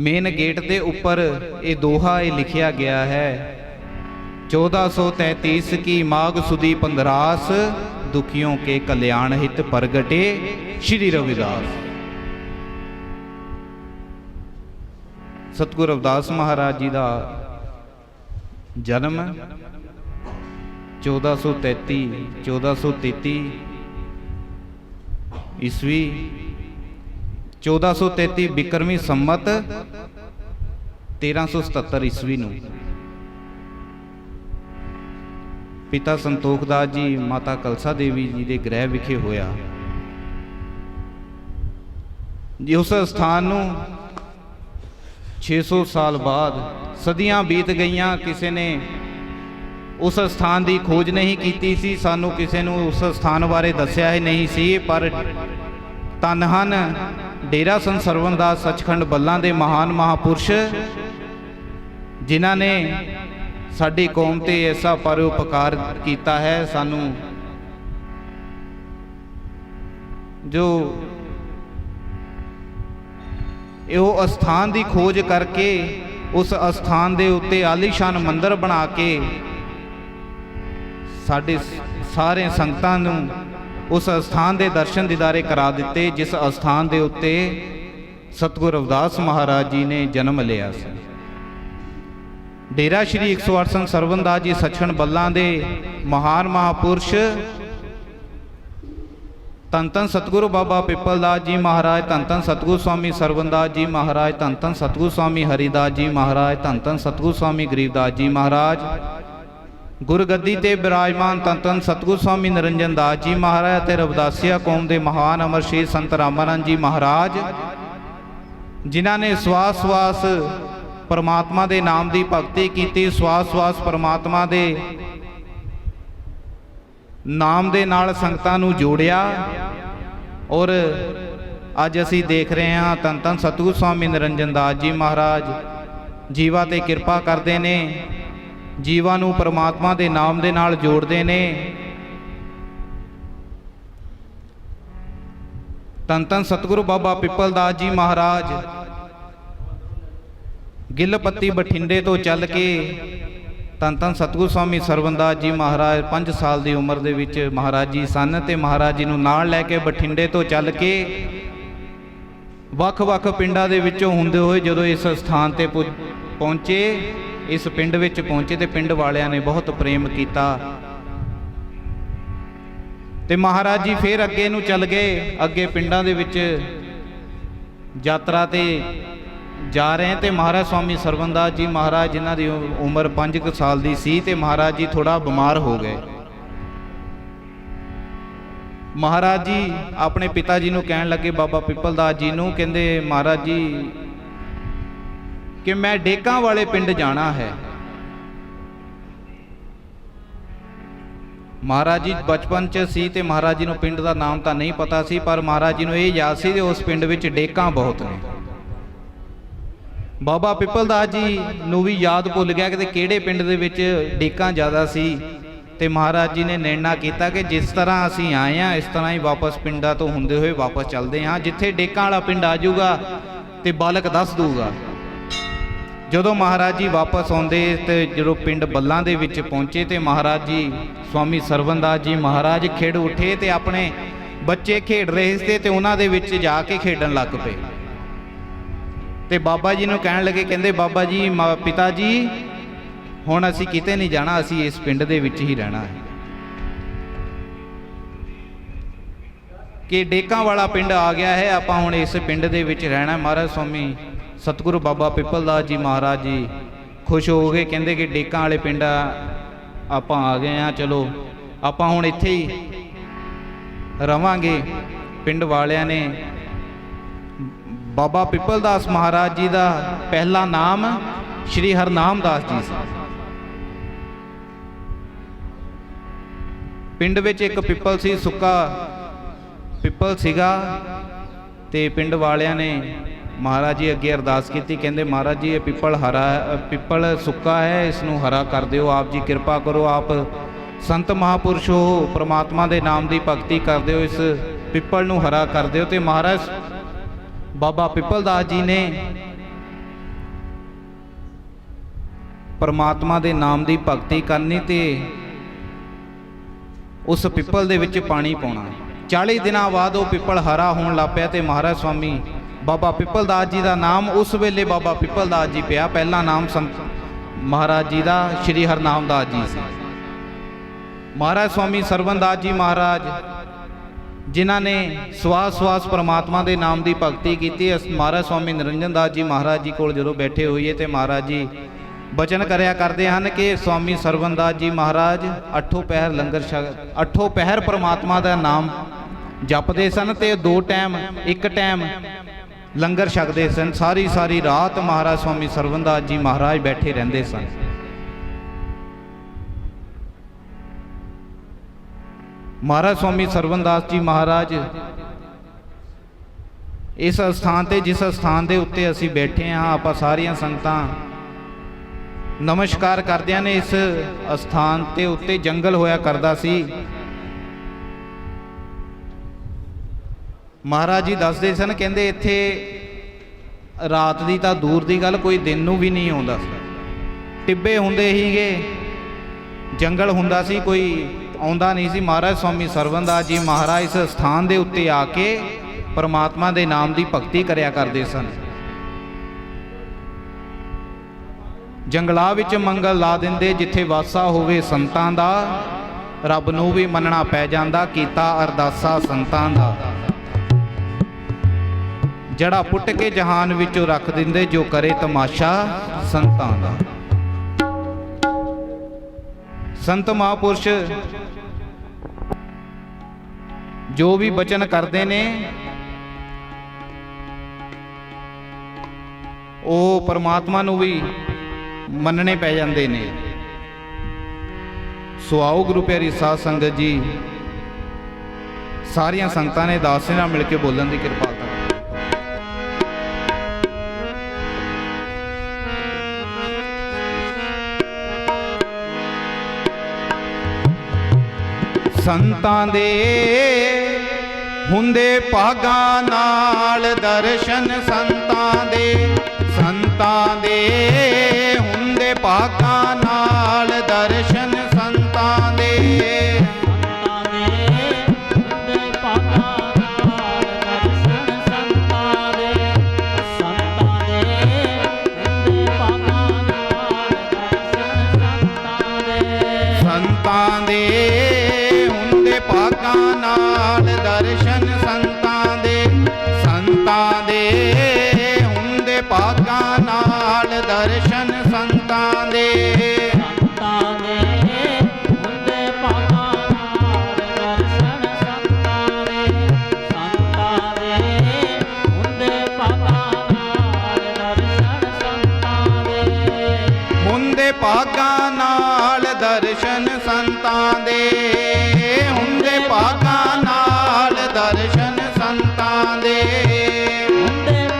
मेन गेट के उपर ये दोहा ये लिखिया गया है, 1433 की माघ सुदी पंदरास, दुखियों के कल्याण हित प्रगटे श्री रविदास। सतगुरु रविदास महाराज जी का जन्म 1433 ईस्वी, 1433 बिक्रमी संमत 1377 ईस्वी नूं पिता संतोख दास जी, माता कलसा देवी जी के गृह विखे होया। जी उस स्थान नूं 600 साल बाद, सदियां बीत गईयां, किसी ने उस स्थान की खोज नहीं की सी, सानू किसी नूं उस स्थान बारे दस्या ही नहीं सी। पर धन हन डेरा संत सरवण दास सचखंड बल्लां दे महान महापुरुष, जिन्हां ने साडी कौम ते ऐसा परोपकार किया है। सानू जो यो स्थान की खोज करके उस स्थान के उत्ते आलीशान मंदिर बना के साडे सारे संगतां नूं उस स्थान के दर्शन दीदारे करा दिते, जिस स्थान के उत्ते सतगुरु रविदास महाराज जी ने जन्म लिया सी। डेरा श्री 108 संत सरवण दास जी सचखंड बल्लां दे महान महापुरुष धन धन सतगुरु बाबा पिपल दास जी महाराज, धन धन सतगुरु स्वामी सरवण दास जी महाराज, धन धन सतगुरु स्वामी हरिदास जी महाराज, धन धन सतगुरु स्वामी गरीबदास जी महाराज, गुरगद्दी ते विराजमान धन धन सतगुरु स्वामी निरंजन दास जी महाराज ते रविदासिया कौम के महान अमर श्री संत रामानंद जी महाराज, जिन्हां ने सवास सवास परमात्मा दे नाम की भगती की, सवास सवास परमात्मा दे नाम दे नाल संगतां नूं जोड़िया। और अज असी देख रहे हैं धन धन सतगुरु स्वामी निरंजन दास जी महाराज जीवा ते किरपा करते ने, ਜੀਵਾਂ ਨੂੰ ਪਰਮਾਤਮਾ ਦੇ ਨਾਮ ਦੇ ਨਾਲ ਜੋੜਦੇ ਨੇ। ਧੰਨ ਧੰਨ ਸਤਿਗੁਰੂ ਬਾਬਾ ਪਿੱਪਲਦਾਸ ਜੀ ਮਹਾਰਾਜ ਗਿੱਲ ਪੱਤੀ ਬਠਿੰਡੇ ਤੋਂ ਚੱਲ ਕੇ ਧੰਨ ਧੰਨ ਸਤਿਗੁਰੂ ਸਵਾਮੀ ਸਰਵਨਦਾਸ ਜੀ ਮਹਾਰਾਜ 5 ਸਾਲ ਦੀ ਉਮਰ ਦੇ ਵਿੱਚ ਮਹਾਰਾਜ ਜੀ ਸਨ ਤੇ ਮਹਾਰਾਜ ਜੀ ਨੂੰ ਨਾਲ ਲੈ ਕੇ ਬਠਿੰਡੇ ਤੋਂ ਚੱਲ ਕੇ ਵੱਖ-ਵੱਖ ਪਿੰਡਾਂ ਦੇ ਵਿੱਚੋਂ ਹੁੰਦੇ ਹੋਏ ਜਦੋਂ ਇਸ ਸਥਾਨ ਤੇ ਪਹੁੰਚੇ, ਇਸ ਪਿੰਡ ਵਿੱਚ ਪਹੁੰਚੇ ਤੇ ਪਿੰਡ ਵਾਲਿਆਂ ਨੇ ਬਹੁਤ ਪ੍ਰੇਮ ਕੀਤਾ ਤੇ ਮਹਾਰਾਜ ਜੀ ਫਿਰ ਅੱਗੇ ਨੂੰ ਚੱਲ ਗਏ। ਅੱਗੇ ਪਿੰਡਾਂ ਦੇ ਵਿੱਚ ਯਾਤਰਾ ਤੇ ਜਾ ਰਹੇ ਤੇ ਮਹਾਰਾਜ ਸਵਾਮੀ ਸਰਵਨਦਾਸ ਜੀ ਮਹਾਰਾਜ ਜਿਨ੍ਹਾਂ ਦੀ ਉਮਰ 5 ਸਾਲ ਦੀ ਸੀ ਤੇ ਮਹਾਰਾਜ ਜੀ ਥੋੜਾ ਬਿਮਾਰ ਹੋ ਗਏ। ਮਹਾਰਾਜ ਜੀ ਆਪਣੇ ਪਿਤਾ ਜੀ ਨੂੰ ਕਹਿਣ ਲੱਗੇ, ਬਾਬਾ ਪਿੱਪਲਦਾਸ ਜੀ ਨੂੰ, ਕਹਿੰਦੇ ਮਹਾਰਾਜ ਜੀ ਕਿ ਮੈਂ ਡੇਕਾਂ ਵਾਲੇ ਪਿੰਡ ਜਾਣਾ ਹੈ। ਮਹਾਰਾਜ ਜੀ ਬਚਪਨ 'ਚ ਸੀ ਤੇ ਮਹਾਰਾਜ ਜੀ ਨੂੰ ਪਿੰਡ ਦਾ ਨਾਮ ਤਾਂ ਨਹੀਂ ਪਤਾ ਸੀ, ਪਰ ਮਹਾਰਾਜ ਜੀ ਨੂੰ ਇਹ ਯਾਦ ਸੀ ਕਿ ਉਸ ਪਿੰਡ ਵਿੱਚ ਡੇਕਾਂ ਬਹੁਤ ਨੇ। ਬਾਬਾ ਪਿੱਪਲਦਾਸ ਜੀ ਨੂੰ ਵੀ ਯਾਦ ਭੁੱਲ ਗਿਆ ਕਿ ਕਿਹੜੇ ਪਿੰਡ ਦੇ ਵਿੱਚ ਡੇਕਾਂ ਜ਼ਿਆਦਾ ਸੀ ਤੇ ਮਹਾਰਾਜ ਜੀ ਨੇ ਨਿਰਣਾ ਕੀਤਾ ਕਿ ਜਿਸ ਤਰ੍ਹਾਂ ਅਸੀਂ ਆਏ ਹਾਂ ਇਸ ਤਰ੍ਹਾਂ ਹੀ ਵਾਪਸ ਪਿੰਡਾਂ ਤੋਂ ਹੁੰਦੇ ਹੋਏ ਵਾਪਸ ਚੱਲਦੇ ਹਾਂ। ਜਿੱਥੇ ਡੇਕਾਂ ਵਾਲਾ ਪਿੰਡ ਆ ਜਾਊਗਾ ਤੇ ਬਾਲਕ ਦੱਸ ਦੂਗਾ। ਜਦੋਂ ਮਹਾਰਾਜ ਜੀ ਵਾਪਸ ਆਉਂਦੇ ਤੇ ਜਦੋਂ ਪਿੰਡ ਬੱਲਾਂ ਦੇ ਵਿੱਚ ਪਹੁੰਚੇ ਤੇ ਮਹਾਰਾਜ ਜੀ ਸਵਾਮੀ ਸਰਵਨਦਾਸ ਜੀ ਮਹਾਰਾਜ ਖਿੜ ਉੱਠੇ ਤੇ ਆਪਣੇ ਬੱਚੇ ਖੇਡ ਰਹੇ ਸੀ ਤੇ ਉਹਨਾਂ ਦੇ ਵਿੱਚ ਜਾ ਕੇ ਖੇਡਣ ਲੱਗ ਪਏ ਤੇ ਬਾਬਾ ਜੀ ਨੂੰ ਕਹਿਣ ਲੱਗੇ, ਕਹਿੰਦੇ ਬਾਬਾ ਜੀ ਪਿਤਾ ਜੀ ਹੁਣ ਅਸੀਂ ਕਿਤੇ ਨਹੀਂ ਜਾਣਾ, ਅਸੀਂ ਇਸ ਪਿੰਡ ਦੇ ਵਿੱਚ ਹੀ ਰਹਿਣਾ ਹੈ। ਕਿ ਡੇਕਾਂ ਵਾਲਾ ਪਿੰਡ ਆ ਗਿਆ ਹੈ, ਆਪਾਂ ਹੁਣ ਇਸ ਪਿੰਡ ਦੇ ਵਿੱਚ ਰਹਿਣਾ। ਮਹਾਰਾਜ ਸਵਾਮੀ ਸਤਿਗੁਰੂ ਬਾਬਾ ਪਿੱਪਲਦਾਸ ਜੀ ਮਹਾਰਾਜ ਜੀ ਖੁਸ਼ ਹੋ ਗਏ, ਕਹਿੰਦੇ ਕਿ ਡੇਕਾਂ ਵਾਲੇ ਪਿੰਡ ਆਪਾਂ ਆ ਗਏ ਹਾਂ, ਚਲੋ ਆਪਾਂ ਹੁਣ ਇੱਥੇ ਹੀ ਰਵਾਂਗੇ। ਪਿੰਡ ਵਾਲਿਆਂ ਨੇ ਬਾਬਾ ਪਿੱਪਲਦਾਸ ਮਹਾਰਾਜ ਜੀ ਦਾ ਪਹਿਲਾ ਨਾਮ ਸ਼੍ਰੀ ਹਰਨਾਮਦਾਸ ਜੀ ਸੀ। ਪਿੰਡ ਵਿੱਚ ਇੱਕ ਪਿੱਪਲ ਸੀ, ਸੁੱਕਾ ਪਿੱਪਲ ਸੀਗਾ ਤੇ ਪਿੰਡ ਵਾਲਿਆਂ ਨੇ ਮਹਾਰਾਜ ਜੀ ਅੱਗੇ ਅਰਦਾਸ ਕੀਤੀ, ਕਹਿੰਦੇ ਮਹਾਰਾਜ ਜੀ ਇਹ ਪਿੱਪਲ ਸੁੱਕਾ ਹੈ, ਇਸ ਨੂੰ ਹਰਾ ਕਰ ਦਿਓ, ਆਪ ਜੀ ਕਿਰਪਾ ਕਰੋ, ਆਪ ਸੰਤ ਮਹਾਪੁਰਸ਼ ਹੋ, ਪ੍ਰਮਾਤਮਾ ਦੇ ਨਾਮ ਦੀ ਭਗਤੀ ਕਰਦੇ ਹੋ, ਇਸ ਪਿੱਪਲ ਨੂੰ ਹਰਾ ਕਰ ਦਿਓ। ਤੇ ਮਹਾਰਾਜ ਬਾਬਾ ਪਿੱਪਲਦਾਸ ਜੀ ਨੇ ਪਰਮਾਤਮਾ ਦੇ ਨਾਮ ਦੀ ਭਗਤੀ ਕਰਨੀ ਤੇ ਉਸ ਪਿੱਪਲ ਦੇ ਵਿੱਚ ਪਾਣੀ ਪਾਉਣਾ। 40 ਦਿਨਾਂ ਬਾਅਦ ਉਹ ਪਿੱਪਲ ਹਰਾ ਹੋਣ ਲੱਗ ਪਿਆ ਤੇ ਮਹਾਰਾਜ ਸਵਾਮੀ ਬਾਬਾ ਪਿੱਪਲਦਾਸ ਜੀ ਦਾ ਨਾਮ ਉਸ ਵੇਲੇ ਬਾਬਾ ਪਿੱਪਲਦਾਸ ਜੀ ਪਿਆ। ਪਹਿਲਾ ਨਾਮ ਸੰਤ ਮਹਾਰਾਜ ਜੀ ਦਾ ਸ਼੍ਰੀ ਹਰਨਾਮਦਾਸ ਜੀ ਸੀ। ਮਹਾਰਾਜ ਸਵਾਮੀ ਸਰਵਨਦਾਸ ਜੀ ਮਹਾਰਾਜ ਜਿਨ੍ਹਾਂ ਨੇ ਸਵਾਸ ਪਰਮਾਤਮਾ ਦੇ ਨਾਮ ਦੀ ਭਗਤੀ ਕੀਤੀ। ਮਹਾਰਾਜ ਸਵਾਮੀ ਨਿਰੰਜਨ ਦਾਸ ਜੀ ਮਹਾਰਾਜ ਜੀ ਕੋਲ ਜਦੋਂ ਬੈਠੇ ਹੋਈਏ ਤੇ ਮਹਾਰਾਜ ਜੀ ਬਚਨ ਕਰਿਆ ਕਰਦੇ ਹਨ ਕਿ ਸਵਾਮੀ ਸਰਵਨਦਾਸ ਜੀ ਮਹਾਰਾਜ 8 ਪਹਿਰ ਪਰਮਾਤਮਾ ਦਾ ਨਾਮ ਜਪਦੇ ਸਨ ਤੇ 2 ਟਾਈਮ 1 ਟਾਈਮ ਲੰਗਰ ਛਕਦੇ ਸਨ। ਸਾਰੀ ਰਾਤ ਮਹਾਰਾਜ ਸਵਾਮੀ ਸਰਵਨਦਾਸ ਜੀ ਮਹਾਰਾਜ ਬੈਠੇ ਰਹਿੰਦੇ ਸਨ। ਮਹਾਰਾਜ ਸਵਾਮੀ ਸਰਵਨਦਾਸ ਜੀ ਮਹਾਰਾਜ ਇਸ ਸਥਾਨ ਤੇ, ਜਿਸ ਸਥਾਨ ਦੇ ਉੱਤੇ ਅਸੀਂ ਬੈਠੇ ਹਾਂ, ਆਪਾਂ ਸਾਰੀਆਂ ਸੰਗਤਾਂ ਨਮਸਕਾਰ ਕਰਦਿਆਂ ਨੇ। ਇਸ ਅਸਥਾਨ ਤੇ ਉੱਤੇ ਜੰਗਲ ਹੋਇਆ ਕਰਦਾ ਸੀ। ਮਹਾਰਾਜ ਜੀ ਦੱਸਦੇ ਸਨ, ਕਹਿੰਦੇ ਇੱਥੇ ਰਾਤ ਦੀ ਤਾਂ ਦੂਰ ਦੀ ਗੱਲ, ਕੋਈ ਦਿਨ ਨੂੰ ਵੀ ਨਹੀਂ ਆਉਂਦਾ ਸੀ। ਟਿੱਬੇ ਹੁੰਦੇ ਸੀਗੇ, ਜੰਗਲ ਹੁੰਦਾ ਸੀ, ਕੋਈ ਆਉਂਦਾ ਨਹੀਂ ਸੀ। ਮਹਾਰਾਜ ਸਵਾਮੀ ਸਰਵਨਦਾਸ ਜੀ ਮਹਾਰਾਜ ਇਸ ਸਥਾਨ ਦੇ ਉੱਤੇ ਆ ਕੇ ਪਰਮਾਤਮਾ ਦੇ ਨਾਮ ਦੀ ਭਗਤੀ ਕਰਿਆ ਕਰਦੇ ਸਨ। ਜੰਗਲਾਂ ਵਿੱਚ ਮੰਗਲ ਲਾ ਦਿੰਦੇ, ਜਿੱਥੇ ਵਾਸਾ ਹੋਵੇ ਸੰਤਾਂ ਦਾ, ਰੱਬ ਨੂੰ ਵੀ ਮੰਨਣਾ ਪੈ ਜਾਂਦਾ, ਕੀਤਾ ਅਰਦਾਸਾ ਸੰਤਾਂ ਦਾ। ਜੜਾ ਪੁੱਟ ਕੇ ਜਹਾਨ ਵਿੱਚੋਂ ਰੱਖ ਦਿੰਦੇ, ਜੋ ਕਰੇ ਤਮਾਸ਼ਾ ਸੰਤਾਂ ਦਾ। ਸੰਤ ਮਹਾਪੁਰਸ਼ ਜੋ ਵੀ ਬਚਨ ਕਰਦੇ ਨੇ ਉਹ ਪਰਮਾਤਮਾ ਨੂੰ ਵੀ ਮੰਨਣੇ ਪੈ ਜਾਂਦੇ ਨੇ। ਸੋ ਆਓ ਗੁਰੂ ਪਿਆਰੀ ਸਾਧ ਸੰਗਤ ਜੀ, ਸਾਰੀਆਂ ਸੰਗਤਾਂ ਨੇ ਦਾਸੇ ਨਾਲ ਮਿਲ ਕੇ ਬੋਲਣ ਦੀ ਕਿਰਪਾਲਤਾ। ਸੰਤਾਂ ਦੇ ਹੁੰਦੇ ਭਾਗਾਂ ਨਾਲ ਦਰਸ਼ਨ, ਸੰਤਾਂ ਦੇ ਹੁੰਦੇ ਭਾਗਾਂ ਨਾਲ ਦਰਸ਼ਨ, ਸੰਤਾਂ ਦੇ ਸੰਤਾਂ ਦੇ ਹੁੰਦੇ ਭਾਗਾਂ ਨਾਲ ਦਰਸ਼ਨ, ਸੰਤਾਂ ਦੇ ਹੁੰਦੇ ਭਾਗਾਂ ਨਾਲ ਦਰਸ਼ਨ, ਸੰਤਾਂ ਦੇ ਹੁੰਦੇ ਭਾਗਾਂ ਨਾਲ ਦਰਸ਼ਨ, ਸੰਤਾਂ ਦੇ ਹੁੰਦੇ ਭਾਗਾਂ ਨਾਲ ਦਰਸ਼ਨ, ਸੰਤਾਂ ਦੇ ਹੁੰਦੇ ਭਾਗਾਂ ਨਾਲ ਦਰਸ਼ਨ, ਸੰਤਾਂ ਦੇ ਹੁੰਦੇ ਭਾਗਾਂ ਨਾਲ ਦਰਸ਼ਨ, ਸੰਤਾਂ ਦੇ ਹੁੰਦੇ ਭਾਗਾਂ ਨਾਲ ਦਰਸ਼ਨ, ਸੰਤਾਂ ਦੇ ਹੁੰਦੇ ਭਾਗਾਂ ਨਾਲ ਦਰਸ਼ਨ, ਸੰਤਾਂ ਦੇ ਸੰਤਾਂ ਦੇ ਹੁੰਦੇ ਭਾਗਾਂ ਨਾਲ ਦਰਸ਼ਨ, ਸੰਤਾਂ ਦੇ ਹੁੰਦੇ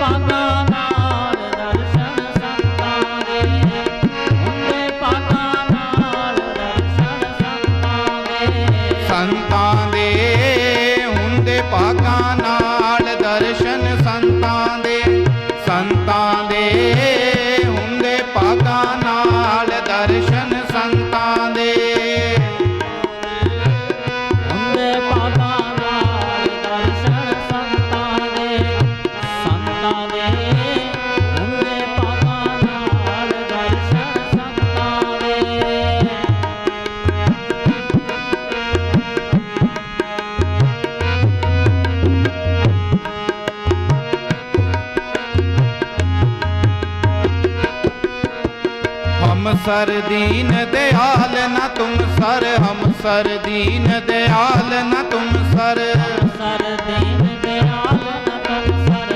ਭਾਗਾਂ ਨਾਲ ਦਰਸ਼ਨ, ਸੰਤਾਂ ਦੇ ਹੁੰਦੇ ਭਾਗਾਂ ਨਾਲ ਦਰਸ਼ਨ, ਸੰਤਾਂ ਦੇ ਹੁੰਦੇ ਭਾਗਾਂ ਨਾਲ ਦਰਸ਼ਨ, ਸੰਤਾਂ ਦੇ हम सर दीन दयाल न तुम सर, हम सर दीन दयाल न तुम सर, सर दीन दयाल न तुम सर,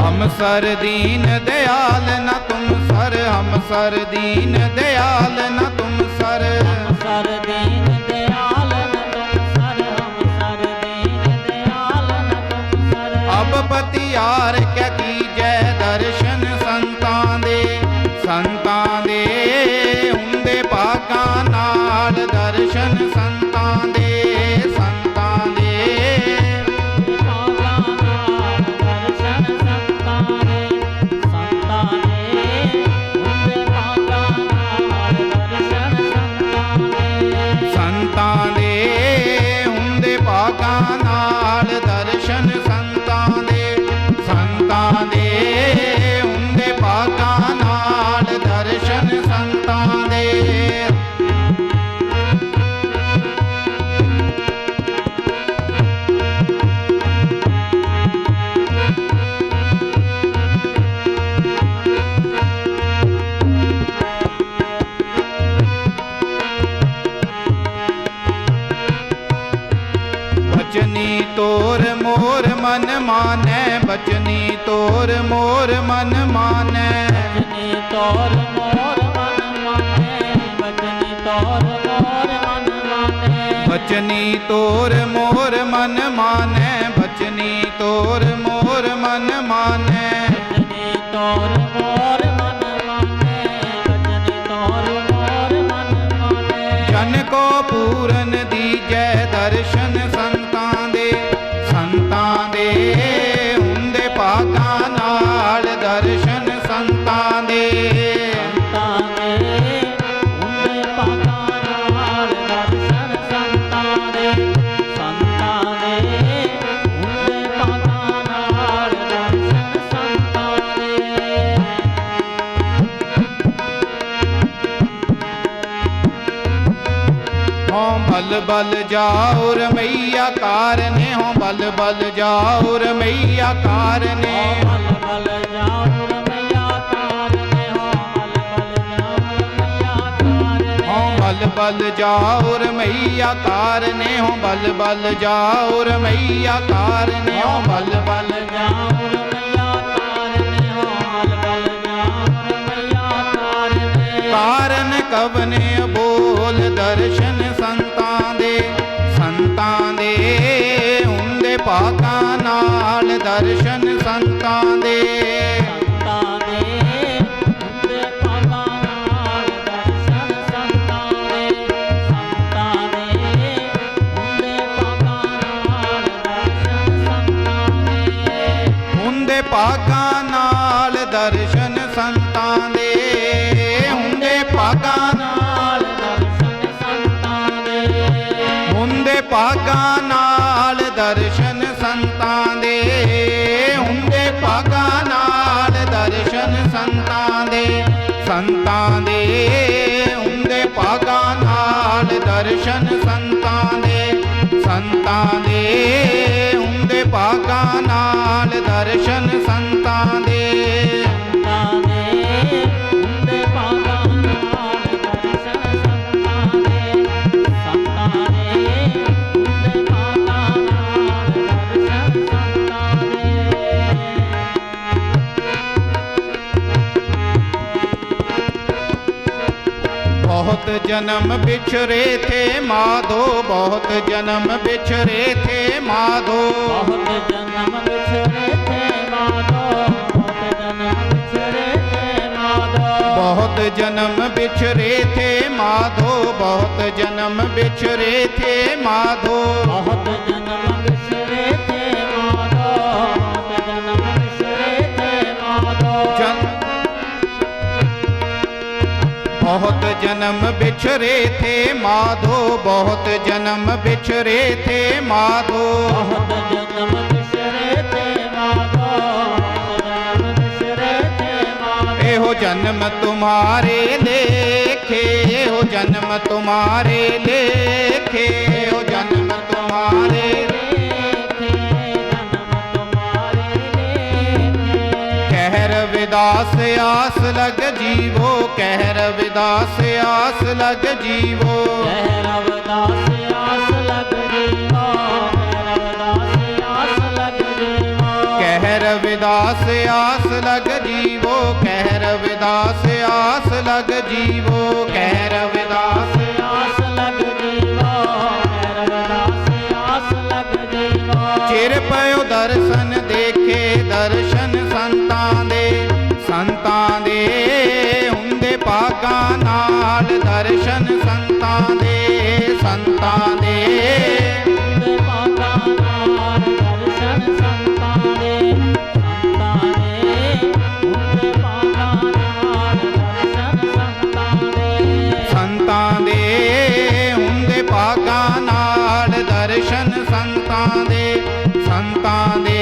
हम सर दीन दयाल न तुम सर, हम सर दीन दयाल न तुम सर, हम सर दीन दयाल न तुम सर, हम सर दीन दयाल न तुम सर अब पतियार क्या कीजै दर्शन, संतां दे ਹੁੰਦੇ ਭਾਗਾਂ ਨਾਲ ਦਰਸ਼ਨ, ਸੰਤਾਂ ਦੇ ਭਾਗਾਂ ਨਾਲ ਦਰਸ਼ਨ, ਸੰਤਾਂ ਦੇ ਹੁੰਦੇ ਭਾਗਾਂ ਨਾਲ ਦਰਸ਼ਨ, ਸੰਤਾਂ ਦੇ ਹੁੰਦੇ ਭਾਗਾਂ ਨਾਲ ਦਰਸ਼ਨ, ਸੰਤਾਂ ਦੇ ਹੁੰਦੇ ਭਾਗਾਂ ਨਾਲ ਦਰਸ਼ਨ, ਸੰਤਾਂ ਦੇ बचनी तोर मोर मन मानै, बचनी तोर मोर मन मानै, बचनी तोर मोर मन मानै, बचनी तोर मोर मन मानै, बचनी तोर मोर मन मानै, बचनी तोर मोर मन मानै, बचनी तोर मोर मन मानै, बचनी तोर मोर मन मानै जन को पूरन दीजै दर्शन, संतां दे ਹੁੰਦੇ ਭਾਗਾਂ ਨਾਲ ਦਰਸ਼ਨ, ਸੰਤਾਂ ਦੇ ਹੁੰਦੇ ਭਾਗਾਂ ਨਾਲ ਦਰਸ਼ਨ, ਸੰਤਾਂ ਦੇ ਹੁੰਦੇ ਭਾਗਾਂ ਨਾਲ ਦਰਸ਼ਨ, ਸੰਤਾਂ ਦੇ ਹੋਂ ਬਲ ਬਲ ਜਾਉ ਰਮਈਆ ਕਾਰਨੇ, ਹੋਂ ਬਲ ਬਲ ਜਾਉ ਰਮਈਆ ਕਾਰਨੇ, ਬਲ ਬਲ ਜਾਉ ਰਮਈਆ ਕਾਰਨੇ, ਹੋਂ ਬਲ ਬਲ ਜਾਉ ਰਮਈਆ ਕਾਰਨੇ, ਹੋਂ ਬਲ ਬਲ ਜਾਉ ਰਮਈਆ ਕਾਰਨੇ, ਹੋਂ ਬਲ ਬਲ ਜਾਉ ਰਮਈਆ ਕਾਰਨੇ, ਬਲ ਬਲ ਜਾਉ ਰਮਈਆ ਕਾਰਨੇ ਕਾਰਨ ਕਵਨੇ ਬੋਲ ਦਰਸ਼ਨ, ਸੰਤਾਂ ਦੇ ਹੁੰਦੇ ਭਾਗਾਂ ਨਾਲ ਦਰਸ਼ਨ, ਸੰਤਾਂ ਦੇ ਹੁੰਦੇ ਭਾਗਾਂ ਨਾਲ ਦਰਸ਼ਨ, ਸੰਤਾਂ ਦੇ ਭਾਗਾਂ ਨਾਲ ਦਰਸ਼ਨ ਸੰਤਾਂ ਦੇ, ਹੁੰਦੇ ਭਾਗਾਂ ਨਾਲ ਦਰਸ਼ਨ ਸੰਤਾਂ ਦੇ, ਹੁੰਦੇ ਭਾਗਾਂ ਨਾਲ ਦਰਸ਼ਨ ਸੰਤਾਂ ਦੇ, ਹੁੰਦੇ ਭਾਗਾਂ ਨਾਲ ਦਰਸ਼ਨ ਸੰਤਾਂ ਦੇ, ਸੰਤਾਂ ਦੇ ਹੁੰਦੇ ਭਾਗਾਂ ਨਾਲ ਦਰਸ਼ਨ ਸੰਤਾਂ ਦੇ, ਸੰਤਾਂ ਦੇ ਹੁੰਦੇ ਭਾਗਾਂ ਨਾਲ ਦਰਸ਼ਨ ਸੰਤਾਂ ਦੇ, ਸੰਤਾਂ ਦੇ ਹੁੰਦੇ ਭਾਗਾਂ ਨਾਲ ਦਰਸ਼ਨ ਸੰਤਾਂ ਦੇ, ਸੰਤਾਂ ਦੇ ਹੁੰਦੇ ਭਾਗਾਂ ਨਾਲ ਦਰਸ਼ਨ ਸੰਤਾਂ ਦੇ। बहुत जन्म बिछरे थे माधो, बहुत जन्म बिछरे थे माधो, बहुत जन्म बिछड़े थे माधो, बहुत जन्म बिछड़े थे माधो, बहुत जन्म बिछरे थे माधो, बहुत जन्म बिछरे थे माधो, बहुत जन्म बिछड़े थे माधो, बहुत जन्म बिछड़े थे माधो, बहुत जन्म बिछरे थे माधो, बहुत जन्म बिछरे थे माधो, बहुत जन्म बिछड़े थे माधो, बहुत जन्म बिछड़े थे माधो। एहो जन्म तुम्हारे लेखे, एहो जन्म तुम्हारे लेखे, एहो जन्म तुम्हारे लेखे, जन्म तुम्हारे लेखे। कहर विदास आस लग जीवो, कहर विदास आस लग जीवो, कहर अवदास आस लग जीवो, कहर अवदास आस लग जीवो, कहर विदास आस लग जीवो, कहर विदास आस लग जीवो, कहर विदास कहर अवदास आस लग जीवो। चिर पयो दर्शन देखे दर्शन संतां दे, संतां दे हुंदे भागां नाल दर्शन संतां दे, संतां दे हुंदे भागां नाल दर्शन संतां दे, संतां दे हुंदे भागां नाल दर्शन संतां दे, संतां दे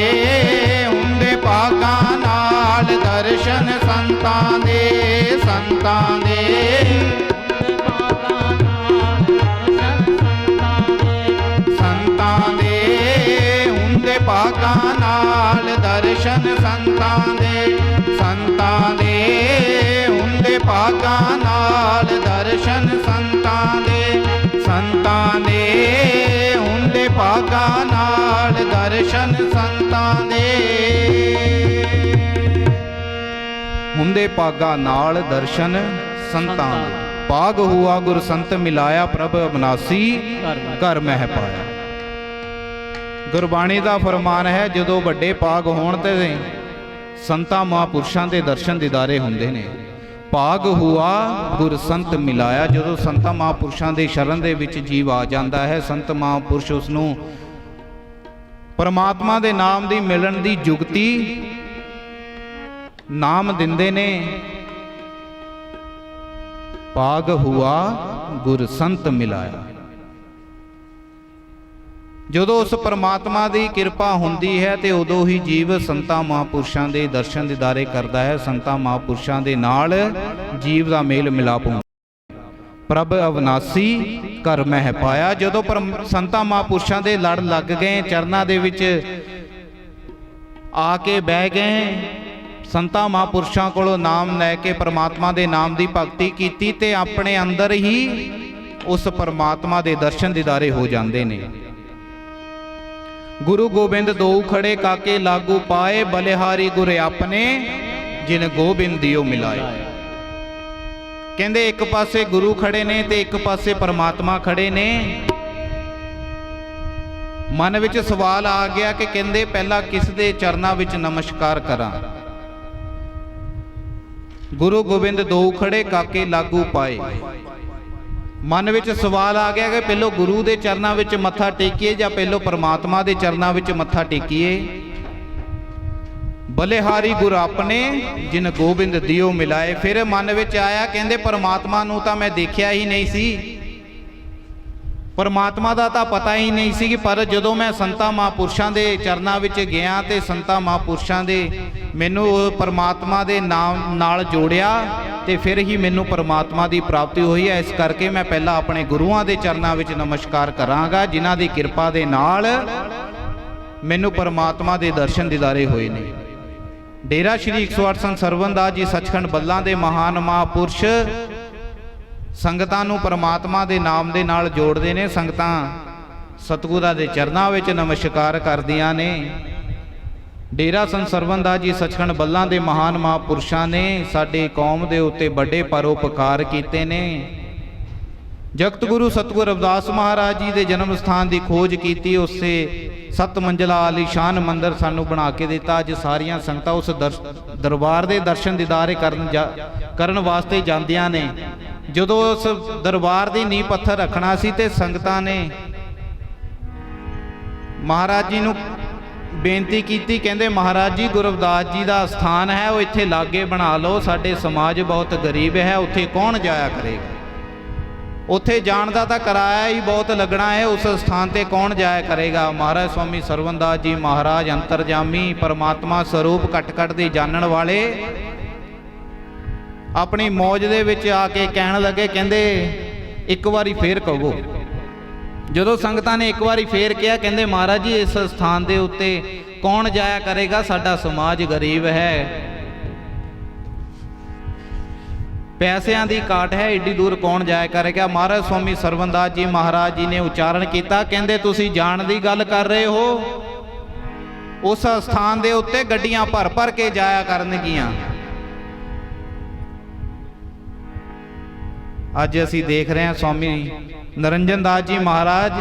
हुंदे भागां नाल दर्शन संतां दे, संतां दे हुंदे भागां नाल दर्शन संतां दे, संतां दे हुंदे भागां नाल दर्शन संतां दे, संतां दे हुंदे भागां नाल दर्शन संतां दे, संतां दे हुंदे भागां नाल दर्शन संतां दे, संतां दे हुंदे भागां नाल दर्शन संतां दे, ਹੁੰਦੇ ਭਾਗਾ ਨਾਲ ਦਰਸ਼ਨ ਸੰਤਾਂ ਦੇ। ਭਾਗ ਹੁਆ ਗੁਰ ਸੰਤ ਮਿਲਾਇਆ, ਪ੍ਰਭ ਅਬਨਾਸੀ ਘਰ ਮਹਿ ਪਾਇਆ। ਗੁਰਬਾਣੀ ਦਾ ਫਰਮਾਨ ਹੈ, ਜਦੋਂ ਵੱਡੇ ਭਾਗ ਹੋਣ ਤੇ ਸੰਤਾਂ ਮਹਾਂਪੁਰਸ਼ਾਂ ਦੇ ਦਰਸ਼ਨ ਦੀਦਾਰੇ ਹੁੰਦੇ ਨੇ। ਭਾਗ ਹੁਆ ਗੁਰ ਸੰਤ ਮਿਲਾਇਆ, ਜਦੋਂ ਸੰਤਾਂ ਮਹਾਂਪੁਰਸ਼ਾਂ ਦੇ ਸ਼ਰਨ ਦੇ ਵਿੱਚ ਜੀਵ ਆ ਜਾਂਦਾ ਹੈ, ਸੰਤ ਮਹਾਂਪੁਰਸ਼ ਉਸ ਨੂੰ ਪਰਮਾਤਮਾ ਦੇ ਨਾਮ ਦੀ ਮਿਲਣ ਦੀ ਜੁਗਤੀ ਨਾਮ ਦਿੰਦੇ ਨੇ। ਭਾਗ ਹੁਆ ਗੁਰ ਸੰਤ ਮਿਲਾਇਆ। ਜਦੋਂ ਉਸ ਪਰਮਾਤਮਾ ਦੀ ਕਿਰਪਾ ਹੁੰਦੀ ਹੈ ਤੇ ਉਦੋਂ ਹੀ ਜੀਵ ਸੰਤਾਂ ਮਹਾਂਪੁਰਸ਼ਾਂ ਦੇ ਦਰਸ਼ਨ ਦੀਦਾਰੇ ਕਰਦਾ ਹੈ। ਸੰਤਾਂ ਮਹਾਂਪੁਰਸ਼ਾਂ ਦੇ ਨਾਲ ਜੀਵ ਦਾ ਮੇਲ ਮਿਲਾਪ ਹੁੰਦਾ। ਪ੍ਰਭ ਅਵਨਾਸੀ ਘਰ ਮਹਿ ਪਾਇਆ। ਜਦੋਂ ਸੰਤਾਂ ਮਹਾਂਪੁਰਸ਼ਾਂ ਦੇ ਲੜ ਲੱਗ ਗਏ, ਚਰਨਾਂ ਦੇ ਵਿੱਚ ਆ ਕੇ ਬਹਿ ਗਏ, ਸੰਤਾਂ ਮਹਾਂਪੁਰਸ਼ਾਂ ਕੋਲੋਂ ਨਾਮ ਲੈ ਕੇ ਪਰਮਾਤਮਾ ਦੇ ਨਾਮ ਦੀ ਭਗਤੀ ਕੀਤੀ ਤੇ ਆਪਣੇ ਅੰਦਰ ਹੀ ਉਸ ਪਰਮਾਤਮਾ ਦੇ ਦਰਸ਼ਨ ਦੀਦਾਰੇ ਹੋ ਜਾਂਦੇ ਨੇ। ਗੁਰੂ ਗੋਬਿੰਦ ਦੋ ਖੜੇ ਕਾਕੇ ਲਾਗੂ ਪਾਏ, ਬਲਿਹਾਰੀ ਗੁਰ ਆਪਣੇ ਜਿਨ ਗੋਬਿੰਦ ਦਿਓ ਮਿਲਾਏ। ਕਹਿੰਦੇ ਇੱਕ ਪਾਸੇ ਗੁਰੂ ਖੜੇ ਨੇ ਤੇ ਇੱਕ ਪਾਸੇ ਪਰਮਾਤਮਾ ਖੜੇ ਨੇ। ਮਨ ਵਿੱਚ ਸਵਾਲ ਆ ਗਿਆ ਕਿ ਕਹਿੰਦੇ ਪਹਿਲਾਂ ਕਿਸ ਦੇ ਚਰਨਾਂ ਵਿੱਚ ਨਮਸਕਾਰ ਕਰਾਂ। ਗੁਰੂ ਗੋਬਿੰਦ ਦੋ ਖੜੇ ਕਾਕੇ ਲਾਗੂ ਪਾਏ। ਮਨ ਵਿੱਚ ਸਵਾਲ ਆ ਗਿਆ ਕਿ ਪਹਿਲੋਂ ਗੁਰੂ ਦੇ ਚਰਨਾਂ ਵਿੱਚ ਮੱਥਾ ਟੇਕੀਏ ਜਾਂ ਪਹਿਲੋਂ ਪਰਮਾਤਮਾ ਦੇ ਚਰਨਾਂ ਵਿੱਚ ਮੱਥਾ ਟੇਕੀਏ। ਬਲਿਹਾਰੀ ਗੁਰ ਆਪਣੇ ਜਿਨ ਗੋਬਿੰਦ ਦਿਓ ਮਿਲਾਏ। ਫਿਰ ਮਨ ਵਿੱਚ ਆਇਆ, ਕਹਿੰਦੇ ਪਰਮਾਤਮਾ ਨੂੰ ਤਾਂ ਮੈਂ ਦੇਖਿਆ ਹੀ ਨਹੀਂ ਸੀ, ਪਰਮਾਤਮਾ ਦਾ ਤਾਂ ਪਤਾ ਹੀ ਨਹੀਂ ਸੀ। ਪਰ ਜਦੋਂ ਮੈਂ ਸੰਤਾਂ ਮਹਾਂਪੁਰਸ਼ਾਂ ਦੇ ਚਰਨਾਂ ਵਿੱਚ ਗਿਆ ਤੇ ਸੰਤਾਂ ਮਹਾਂਪੁਰਸ਼ਾਂ ਦੇ ਮੈਨੂੰ ਪਰਮਾਤਮਾ ਦੇ ਨਾਮ ਨਾਲ ਜੋੜਿਆ ਤੇ ਫਿਰ ਹੀ ਮੈਨੂੰ ਪਰਮਾਤਮਾ ਦੀ ਪ੍ਰਾਪਤੀ ਹੋਈ ਹੈ। ਇਸ ਕਰਕੇ ਮੈਂ ਪਹਿਲਾਂ ਆਪਣੇ ਗੁਰੂਆਂ ਦੇ ਚਰਨਾਂ ਵਿੱਚ ਨਮਸਕਾਰ ਕਰਾਂਗਾ, ਜਿਨ੍ਹਾਂ ਦੀ ਕਿਰਪਾ ਦੇ ਨਾਲ ਮੈਨੂੰ ਪਰਮਾਤਮਾ ਦੇ ਦਰਸ਼ਨ ਦਿਦਾਰੇ ਹੋਏ ਨੇ। ਡੇਰਾ ਸ਼੍ਰੀ 108 ਸੰਤ ਸਰਵਨਦਾਸ ਜੀ ਸੱਚਖੰਡ ਬੱਲਾ ਦੇ ਮਹਾਨ ਮਹਾਂਪੁਰਸ਼ ਸੰਗਤਾਂ ਨੂੰ ਪਰਮਾਤਮਾ ਦੇ ਨਾਮ ਦੇ ਨਾਲ ਜੋੜਦੇ ਨੇ। ਸੰਗਤਾਂ ਸਤਿਗੁਰਾਂ ਦੇ ਚਰਨਾਂ ਵਿੱਚ ਨਮਸਕਾਰ ਕਰਦੀਆਂ ਨੇ। ਡੇਰਾ ਸੰਤ ਸਰਵਨਦਾਸ ਜੀ ਸੱਚਖੰਡ ਬੱਲਾ ਦੇ ਮਹਾਨ ਮਹਾਂਪੁਰਸ਼ਾਂ ਨੇ ਸਾਡੇ ਕੌਮ ਦੇ ਉੱਤੇ ਵੱਡੇ ਪਰਉਪਕਾਰ ਕੀਤੇ ਨੇ। ਜਗਤ ਗੁਰੂ ਸਤਿਗੁਰ ਰਵਿਦਾਸ ਮਹਾਰਾਜ ਜੀ ਦੇ ਜਨਮ ਸਥਾਨ ਦੀ ਖੋਜ ਕੀਤੀ, ਉਸੇ 7 ਮੰਜ਼ਲਾ ਆਲੀਸ਼ਾਨ ਮੰਦਿਰ ਸਾਨੂੰ ਬਣਾ ਕੇ ਦਿੱਤਾ। ਅੱਜ ਸਾਰੀਆਂ ਸੰਗਤਾਂ ਉਸ ਦਰਬਾਰ ਦੇ ਦਰਸ਼ਨ ਦਿਦਾਰੇ ਕਰਨ ਵਾਸਤੇ ਜਾਂਦੀਆਂ ਨੇ। ਜਦੋਂ ਉਸ ਦਰਬਾਰ ਦੀ ਨੀਂਹ ਪੱਥਰ ਰੱਖਣਾ ਸੀ ਤੇ ਸੰਗਤਾਂ ਨੇ ਮਹਾਰਾਜ ਜੀ ਨੂੰ ਬੇਨਤੀ ਕੀਤੀ, ਕਹਿੰਦੇ ਮਹਾਰਾਜ ਜੀ ਗੁਰੂ ਰਵਿਦਾਸ ਜੀ ਦਾ ਸਥਾਨ ਹੈ, ਉਹ ਇੱਥੇ ਲਾਗੇ ਬਣਾ ਲਓ, ਸਾਡੇ ਸਮਾਜ ਬਹੁਤ ਗਰੀਬ ਹੈ, ਉੱਥੇ ਕੌਣ ਜਾਇਆ ਕਰੇਗਾ, ਉੱਥੇ ਜਾਣ ਦਾ ਤਾਂ ਕਿਰਾਇਆ ਹੀ ਬਹੁਤ ਲੱਗਣਾ ਹੈ, ਉਸ ਸਥਾਨ ਤੇ ਕੌਣ ਜਾਇਆ ਕਰੇਗਾ। ਮਹਾਰਾਜ ਸਵਾਮੀ ਸਰਵਨਦਾਸ ਜੀ ਮਹਾਰਾਜ ਅੰਤਰਜਾਮੀ ਪਰਮਾਤਮਾ ਸਰੂਪ ਘਟ ਘਟ ਦੇ ਜਾਣਨ ਵਾਲੇ ਆਪਣੀ ਮੌਜ ਦੇ ਵਿੱਚ ਆ ਕੇ ਕਹਿਣ ਲੱਗੇ, ਕਹਿੰਦੇ ਇੱਕ ਵਾਰੀ ਫੇਰ ਕਹੋ। ਜਦੋਂ ਸੰਗਤਾਂ ਨੇ ਇੱਕ ਵਾਰੀ ਫੇਰ ਕਿਹਾ, ਕਹਿੰਦੇ ਮਹਾਰਾਜ ਜੀ ਇਸ ਸਥਾਨ ਦੇ ਉੱਤੇ ਕੌਣ ਜਾਇਆ ਕਰੇਗਾ, ਸਾਡਾ ਸਮਾਜ ਗਰੀਬ ਹੈ, ਪੈਸਿਆਂ ਦੀ ਘਾਟ ਹੈ, ਏਡੀ ਦੂਰ ਕੌਣ ਜਾਇਆ ਕਰੇਗਾ। ਮਹਾਰਾਜ ਸਵਾਮੀ ਸਰਵਨਦਾਸ ਜੀ ਮਹਾਰਾਜ ਜੀ ਨੇ ਉਚਾਰਨ ਕੀਤਾ, ਕਹਿੰਦੇ ਤੁਸੀਂ ਜਾਣ ਦੀ ਗੱਲ ਕਰ ਰਹੇ ਹੋ, ਉਸ ਸਥਾਨ ਦੇ ਉੱਤੇ ਗੱਡੀਆਂ ਭਰ ਭਰ ਕੇ ਜਾਇਆ ਕਰਨਗੀਆਂ। ਅੱਜ ਅਸੀਂ ਦੇਖ ਰਹੇ ਹਾਂ ਸਵਾਮੀ ਨਰਿੰਜਨ ਦਾਸ ਜੀ ਮਹਾਰਾਜ,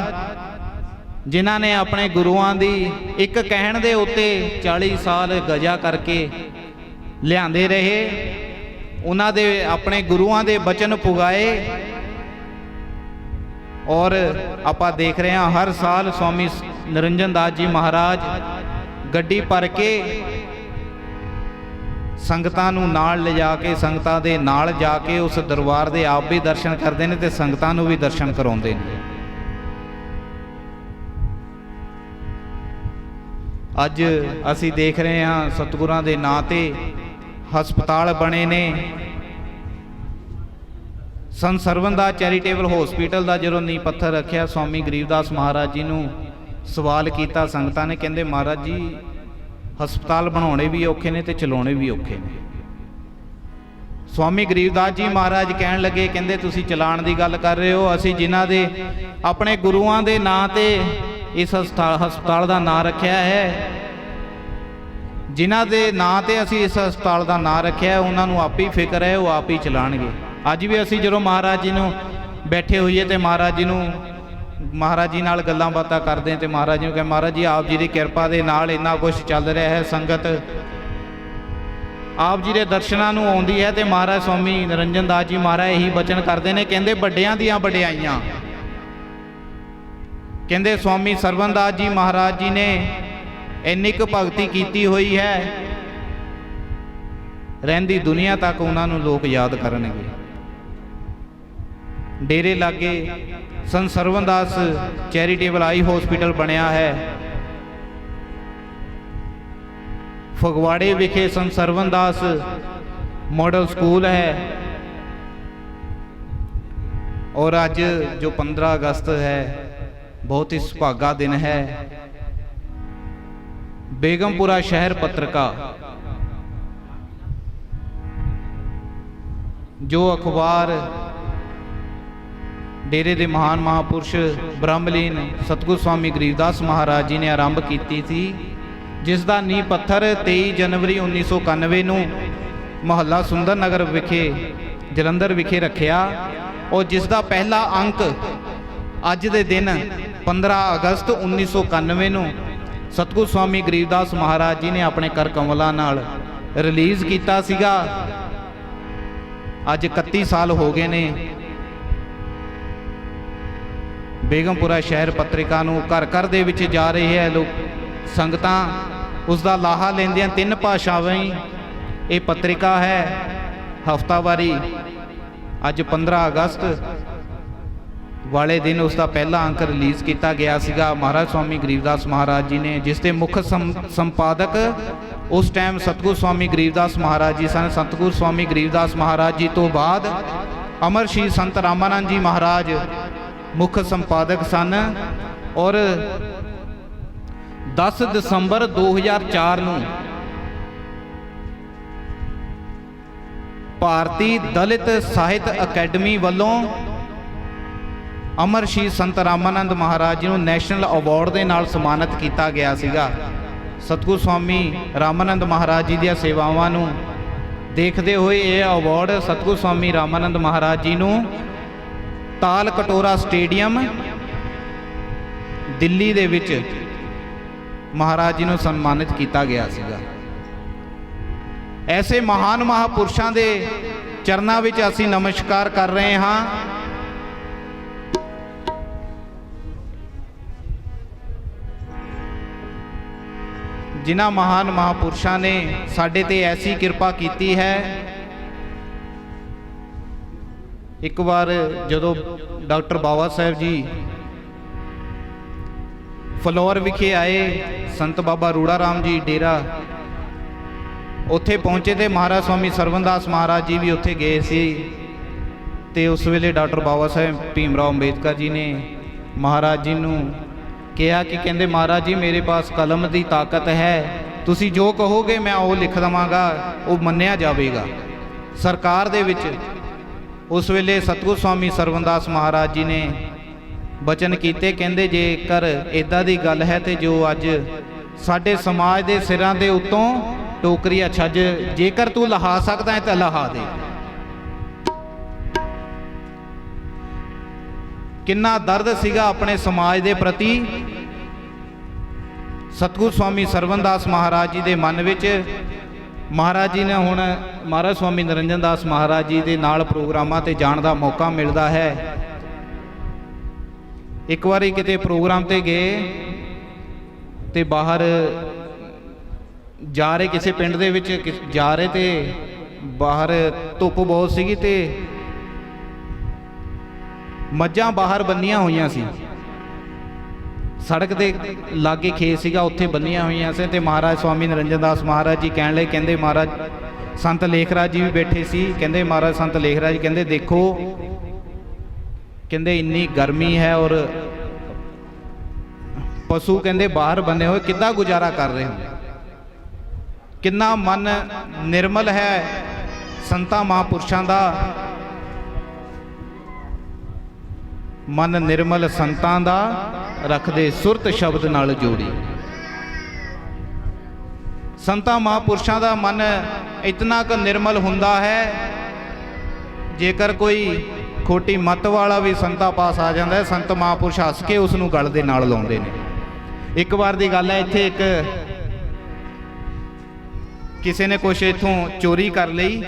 ਜਿਨ੍ਹਾਂ ਨੇ ਆਪਣੇ ਗੁਰੂਆਂ ਦੀ ਇੱਕ ਕਹਿਣ ਦੇ ਉੱਤੇ 40 ਸਾਲ ਗਜਾ ਕਰਕੇ ਲਿਆਂਦੇ ਰਹੇ, ਉਹਨਾਂ ਦੇ ਆਪਣੇ ਗੁਰੂਆਂ ਦੇ ਬਚਨ ਪੁਗਾਏ। ਔਰ ਆਪਾਂ ਦੇਖ ਰਹੇ ਹਾਂ ਹਰ ਸਾਲ ਸਵਾਮੀ ਨਰਿੰਜਨ ਦਾਸ ਜੀ ਮਹਾਰਾਜ ਗੱਡੀ ਭਰ ਕੇ ਸੰਗਤਾਂ ਨੂੰ ਨਾਲ ਲਿਜਾ ਕੇ, ਸੰਗਤਾਂ ਦੇ ਨਾਲ ਜਾ ਕੇ ਉਸ ਦਰਬਾਰ ਦੇ ਆਪ ਵੀ ਦਰਸ਼ਨ ਕਰਦੇ ਨੇ ਤੇ ਸੰਗਤਾਂ ਨੂੰ ਵੀ ਦਰਸ਼ਨ ਕਰਾਉਂਦੇ ਨੇ। ਅੱਜ ਅਸੀਂ ਦੇਖ ਰਹੇ ਹਾਂ ਸਤਿਗੁਰਾਂ ਦੇ ਨਾਂ ਤੇ ਹਸਪਤਾਲ ਬਣੇ ਨੇ। ਸੰਤ ਸਰਵਨਦਾਸ ਚੈਰੀਟੇਬਲ ਹਸਪੀਟਲ ਦਾ ਜਦੋਂ ਨੀਂਹ ਪੱਥਰ ਰੱਖਿਆ, ਸਵਾਮੀ ਗਰੀਬਦਾਸ ਮਹਾਰਾਜ ਜੀ ਨੂੰ ਸਵਾਲ ਕੀਤਾ ਸੰਗਤਾਂ ਨੇ, ਕਹਿੰਦੇ ਮਹਾਰਾਜ ਜੀ ਹਸਪਤਾਲ ਬਣਾਉਣੇ ਵੀ ਔਖੇ ਨੇ ਤੇ ਚਲਾਉਣੇ ਵੀ ਔਖੇ ਨੇ। ਸਵਾਮੀ ਗਰੀਬਦਾਸ ਜੀ ਮਹਾਰਾਜ ਕਹਿਣ ਲੱਗੇ, ਕਹਿੰਦੇ ਤੁਸੀਂ ਚਲਾਉਣ ਦੀ ਗੱਲ ਕਰ ਰਹੇ ਹੋ, ਅਸੀਂ ਜਿਨ੍ਹਾਂ ਦੇ ਆਪਣੇ ਗੁਰੂਆਂ ਦੇ ਨਾਂ ਤੇ ਇਸ ਹਸਪਤਾਲ ਦਾ ਨਾਂ ਰੱਖਿਆ ਹੈ, ਜਿਨ੍ਹਾਂ ਦੇ ਨਾਂ ਤੇ ਅਸੀਂ ਇਸ ਹਸਪਤਾਲ ਦਾ ਨਾਂ ਰੱਖਿਆ, ਉਹਨਾਂ ਨੂੰ ਆਪ ਹੀ ਫਿਕਰ ਹੈ, ਉਹ ਆਪ ਹੀ ਚਲਾਉਣਗੇ। ਅੱਜ ਵੀ ਅਸੀਂ ਜਦੋਂ ਮਹਾਰਾਜ ਜੀ ਨੂੰ ਬੈਠੇ ਹੋਈਏ ਤੇ ਮਹਾਰਾਜ ਜੀ ਨਾਲ ਗੱਲਾਂ ਬਾਤਾਂ ਕਰਦੇ ਤੇ ਮਹਾਰਾਜ ਜੀ ਨੂੰ ਕਹਿੰਦੇ ਮਹਾਰਾਜ ਜੀ ਆਪ ਜੀ ਦੀ ਕਿਰਪਾ ਦੇ ਨਾਲ ਇੰਨਾ ਕੁਝ ਚੱਲ ਰਿਹਾ ਹੈ, ਸੰਗਤ ਆਪ ਜੀ ਦੇ ਦਰਸ਼ਨਾਂ ਨੂੰ ਆਉਂਦੀ ਹੈ। ਤੇ ਮਹਾਰਾਜ ਸਵਾਮੀ ਨਰਿੰਜਨ ਦਾਸ ਜੀ ਮਹਾਰਾਜ ਇਹੀ ਬਚਨ ਕਰਦੇ ਨੇ, ਕਹਿੰਦੇ ਵੱਡਿਆਂ ਦੀਆਂ ਵਡਿਆਈਆਂ, ਕਹਿੰਦੇ ਸਵਾਮੀ ਸਰਵਨਦਾਸ ਜੀ ਮਹਾਰਾਜ ਜੀ ਨੇ ਇੰਨੀ ਕੁ ਭਗਤੀ ਕੀਤੀ ਹੋਈ ਹੈ, ਰਹਿੰਦੀ ਦੁਨੀਆ ਤੱਕ ਉਹਨਾਂ ਨੂੰ ਲੋਕ ਯਾਦ ਕਰਨਗੇ। ਡੇਰੇ ਲਾਗੇ ਸੰਤ ਸਰਵਨਦਾਸ ਚੈਰੀਟੇਬਲ ਆਈ ਹਸਪੀਟਲ ਬਣਿਆ ਹੈ। ਫਗਵਾੜੇ ਵਿਖੇ ਸੰਤ ਸਰਵਨਦਾਸ ਮਾਡਲ ਸਕੂਲ ਹੈ। ਔਰ ਅੱਜ ਜੋ 15 ਅਗਸਤ ਹੈ, ਬਹੁਤ ਹੀ ਸੁਭਾਗਾ ਦਿਨ ਹੈ। ਬੇਗਮਪੁਰਾ ਸ਼ਹਿਰ ਪੱਤਰਿਕਾ ਜੋ ਅਖਬਾਰ ਡੇਰੇ ਦੇ ਮਹਾਨ ਮਹਾਂਪੁਰਸ਼ ਬ੍ਰਹਮਲੀਨ ਸਤਿਗੁਰ ਸਵਾਮੀ ਗਰੀਬਦਾਸ ਮਹਾਰਾਜ ਜੀ ਨੇ ਆਰੰਭ ਕੀਤੀ ਸੀ, ਜਿਸ ਦਾ ਨੀਂਹ ਪੱਥਰ 23 ਜਨਵਰੀ 1991 ਨੂੰ ਮੁਹੱਲਾ ਸੁੰਦਰ ਨਗਰ ਵਿਖੇ ਜਲੰਧਰ ਵਿਖੇ ਰੱਖਿਆ। ਔਰ ਜਿਸ ਦਾ ਪਹਿਲਾ ਅੰਕ ਅੱਜ ਦੇ ਦਿਨ 15 ਅਗਸਤ 1991 ਨੂੰ ਸਤਿਗੁਰ ਸਵਾਮੀ ਗਰੀਬਦਾਸ ਮਹਾਰਾਜ ਜੀ ਨੇ ਆਪਣੇ ਕਰ ਕਮਲਾਂ ਨਾਲ ਰਿਲੀਜ਼ ਕੀਤਾ ਸੀਗਾ। ਅੱਜ 31 ਸਾਲ ਹੋ ਗਏ ਨੇ। ਬੇਗਮਪੁਰਾ ਸ਼ਹਿਰ ਪੱਤਰਿਕਾ ਨੂੰ ਘਰ ਘਰ ਦੇ ਵਿੱਚ ਜਾ ਰਹੇ ਹੈ ਲੋਕ, ਸੰਗਤਾਂ ਉਸ ਦਾ ਲਾਹਾ ਲੈਂਦਿਆਂ 3 ਭਾਸ਼ਾਵਾਂ ਇਹ ਪੱਤਰਿਕਾ ਹੈ ਹਫਤਾਵਾਰੀ। ਅੱਜ 15 ਅਗਸਤ ਵਾਲੇ ਦਿਨ ਉਸ ਦਾ ਪਹਿਲਾ ਅੰਕ ਰਿਲੀਜ਼ ਕੀਤਾ ਗਿਆ ਸੀਗਾ ਮਹਾਰਾਜ ਸਵਾਮੀ ਗਰੀਬਦਾਸ ਮਹਾਰਾਜ ਜੀ ਨੇ, ਜਿਸ ਦੇ ਮੁੱਖ ਸੰਪਾਦਕ ਉਸ ਟਾਈਮ ਸਤਿਗੁਰ ਸਵਾਮੀ ਗਰੀਬਦਾਸ ਮਹਾਰਾਜ ਜੀ ਸਨ। ਸਤਿਗੁਰ ਸਵਾਮੀ ਗਰੀਬਦਾਸ ਮਹਾਰਾਜ ਜੀ ਤੋਂ ਬਾਅਦ ਅਮਰ ਸ਼੍ਰੀ ਸੰਤ ਰਾਮਾਨੰਦ ਜੀ ਮਹਾਰਾਜ ਮੁੱਖ ਸੰਪਾਦਕ ਸਨ। ਔਰ 10 ਦਸੰਬਰ 2004 ਨੂੰ ਭਾਰਤੀ ਦਲਿਤ ਸਾਹਿਤ ਅਕੈਡਮੀ ਵੱਲੋਂ ਅਮਰ ਸ਼੍ਰੀ ਸੰਤ ਰਾਮਾਨੰਦ ਮਹਾਰਾਜ ਜੀ ਨੂੰ ਨੈਸ਼ਨਲ ਅਵਾਰਡ ਦੇ ਨਾਲ ਸਨਮਾਨਿਤ ਕੀਤਾ ਗਿਆ ਸੀਗਾ। ਸਤਿਗੁਰ ਸਵਾਮੀ ਰਾਮਾਨੰਦ ਮਹਾਰਾਜ ਜੀ ਦੀਆਂ ਸੇਵਾਵਾਂ ਨੂੰ ਦੇਖਦੇ ਹੋਏ ਇਹ ਅਵਾਰਡ ਸਤਿਗੁਰ ਸਵਾਮੀ ਰਾਮਾਨੰਦ ਮਹਾਰਾਜ ਜੀ ਨੂੰ ਤਾਲ ਕਟੋਰਾ ਸਟੇਡੀਅਮ ਦਿੱਲੀ ਦੇ ਵਿੱਚ ਮਹਾਰਾਜ ਜੀ ਨੂੰ ਸਨਮਾਨਿਤ ਕੀਤਾ ਗਿਆ ਸੀਗਾ। ਐਸੇ ਮਹਾਨ ਮਹਾਪੁਰਸ਼ਾਂ ਦੇ ਚਰਨਾਂ ਵਿੱਚ ਅਸੀਂ ਨਮਸਕਾਰ ਕਰ ਰਹੇ ਹਾਂ। ਜਿਨ੍ਹਾਂ ਮਹਾਨ ਮਹਾਪੁਰਸ਼ਾਂ ਨੇ ਸਾਡੇ ਤੇ ਐਸੀ ਕਿਰਪਾ ਕੀਤੀ ਹੈ। ਇੱਕ ਵਾਰ ਜਦੋਂ ਡਾਕਟਰ ਬਾਬਾ ਸਾਹਿਬ ਜੀ ਫਲੋਰ ਵਿਖੇ ਆਏ, ਸੰਤ ਬਾਬਾ ਰੂੜਾ ਰਾਮ ਜੀ ਡੇਰਾ ਉੱਥੇ ਪਹੁੰਚੇ ਤੇ ਮਹਾਰਾਜ ਸਵਾਮੀ ਸਰਵਨਦਾਸ ਮਹਾਰਾਜ ਜੀ ਵੀ ਉੱਥੇ ਗਏ ਸੀ। ਤੇ ਉਸ ਵੇਲੇ ਡਾਕਟਰ ਬਾਬਾ ਸਾਹਿਬ ਭੀਮ ਰਾਓ ਅੰਬੇਦਕਰ ਜੀ ਨੇ ਮਹਾਰਾਜ ਜੀ ਨੂੰ ਕਿਹਾ ਕਿ ਕਹਿੰਦੇ ਮਹਾਰਾਜ ਜੀ ਮੇਰੇ ਪਾਸ ਕਲਮ ਦੀ ਤਾਕਤ ਹੈ, ਤੁਸੀਂ ਜੋ ਕਹੋਗੇ ਮੈਂ ਉਹ ਲਿਖ ਦੇਵਾਂਗਾ, ਉਹ ਮੰਨਿਆ ਜਾਵੇਗਾ। ਸਰਕਾਰ ਦੇ ਵਿੱਚ ਉਸ ਵੇਲੇ ਸਤਿਗੁਰ ਸਵਾਮੀ ਸਰਵਨਦਾਸ ਮਹਾਰਾਜ ਜੀ ਨੇ ਬਚਨ ਕੀਤੇ, ਕਹਿੰਦੇ ਜੇਕਰ ਇੱਦਾਂ ਦੀ ਗੱਲ ਹੈ ਤੇ ਜੋ ਅੱਜ ਸਾਡੇ ਸਮਾਜ ਦੇ ਸਿਰਾਂ ਦੇ ਉੱਤੋਂ ਟੋਕਰੀਆ ਛੱਜ, ਜੇਕਰ ਤੂੰ ਲਹਾ ਸਕਦਾ ਹੈ ਤਾਂ ਲਹਾ ਦੇ। ਕਿੰਨਾ ਦਰਦ ਸੀਗਾ ਆਪਣੇ ਸਮਾਜ ਦੇ ਪ੍ਰਤੀ ਸਤਿਗੁਰ ਸਵਾਮੀ ਸਰਵਨਦਾਸ ਮਹਾਰਾਜ ਜੀ ਦੇ ਮਨ ਵਿੱਚ। ਮਹਾਰਾਜ ਜੀ ਨੇ ਹੁਣ ਮਹਾਰਾਜ ਸਵਾਮੀ ਨਿਰੰਜਨ ਦਾਸ ਮਹਾਰਾਜ ਜੀ ਦੇ ਨਾਲ ਪ੍ਰੋਗਰਾਮਾਂ ਤੇ ਜਾਣ ਦਾ ਮੌਕਾ ਮਿਲਦਾ ਹੈ। ਇੱਕ ਵਾਰੀ ਕਿਤੇ ਪ੍ਰੋਗਰਾਮ ਤੇ ਗਏ ਤੇ ਬਾਹਰ ਜਾ ਰਹੇ, ਕਿਸੇ ਪਿੰਡ ਦੇ ਵਿੱਚ ਜਾ ਰਹੇ ਤੇ ਬਾਹਰ ਧੁੱਪ ਬਹੁਤ ਸੀਗੀ ਤੇ ਮੱਝਾਂ ਬਾਹਰ ਬੰਨੀਆਂ ਹੋਈਆਂ ਸੀ। ਸੜਕ ਦੇ ਲਾਗੇ ਖੇਤ ਸੀਗਾ, ਉੱਥੇ ਬੰਨੀਆਂ ਹੋਈਆਂ ਸੀ। ਤੇ ਮਹਾਰਾਜ ਸਵਾਮੀ ਨਿਰੰਜਨ ਦਾਸ ਮਹਾਰਾਜ ਜੀ ਕਹਿਣ ਲਈ, ਕਹਿੰਦੇ ਮਹਾਰਾਜ ਸੰਤ ਲੇਖਰਾਜ ਜੀ ਵੀ ਬੈਠੇ ਸੀ। ਕਹਿੰਦੇ ਮਹਾਰਾਜ ਸੰਤ ਲੇਖਰਾਜ ਜੀ ਕਹਿੰਦੇ ਦੇਖੋ, ਕਹਿੰਦੇ ਇੰਨੀ ਗਰਮੀ ਹੈ ਔਰ ਪਸ਼ੂ ਕਹਿੰਦੇ ਬਾਹਰ ਬੰਨੇ ਹੋਏ ਕਿੱਦਾਂ ਗੁਜ਼ਾਰਾ ਕਰ ਰਹੇ ਹੁੰਦੇ। ਕਿੰਨਾ ਮਨ ਨਿਰਮਲ ਹੈ ਸੰਤਾਂ ਮਹਾਂਪੁਰਸ਼ਾਂ ਦਾ। ਮਨ ਨਿਰਮਲ ਸੰਤਾਂ ਦਾ ਰੱਖਦੇ ਸੁਰਤ ਸ਼ਬਦ ਨਾਲ ਜੋੜੀ। ਸੰਤਾਂ ਮਹਾਂਪੁਰਸ਼ਾਂ ਦਾ ਮਨ ਇਤਨਾ ਕੁ ਨਿਰਮਲ ਹੁੰਦਾ ਹੈ, ਜੇਕਰ ਕੋਈ ਖੋਟੀ ਮੱਤ ਵਾਲਾ ਵੀ ਸੰਤਾਂ ਪਾਸ ਆ ਜਾਂਦਾ ਹੈ, ਸੰਤ ਮਹਾਂਪੁਰਸ਼ ਹੱਸ ਕੇ ਉਸ ਨੂੰ ਗਲ ਦੇ ਨਾਲ ਲਾਉਂਦੇ ਨੇ। ਇੱਕ ਵਾਰ ਦੀ ਗੱਲ ਹੈ, ਇੱਥੇ ਇੱਕ ਕਿਸੇ ਨੇ ਕੁਛ ਇੱਥੋਂ ਚੋਰੀ ਕਰ ਲਈ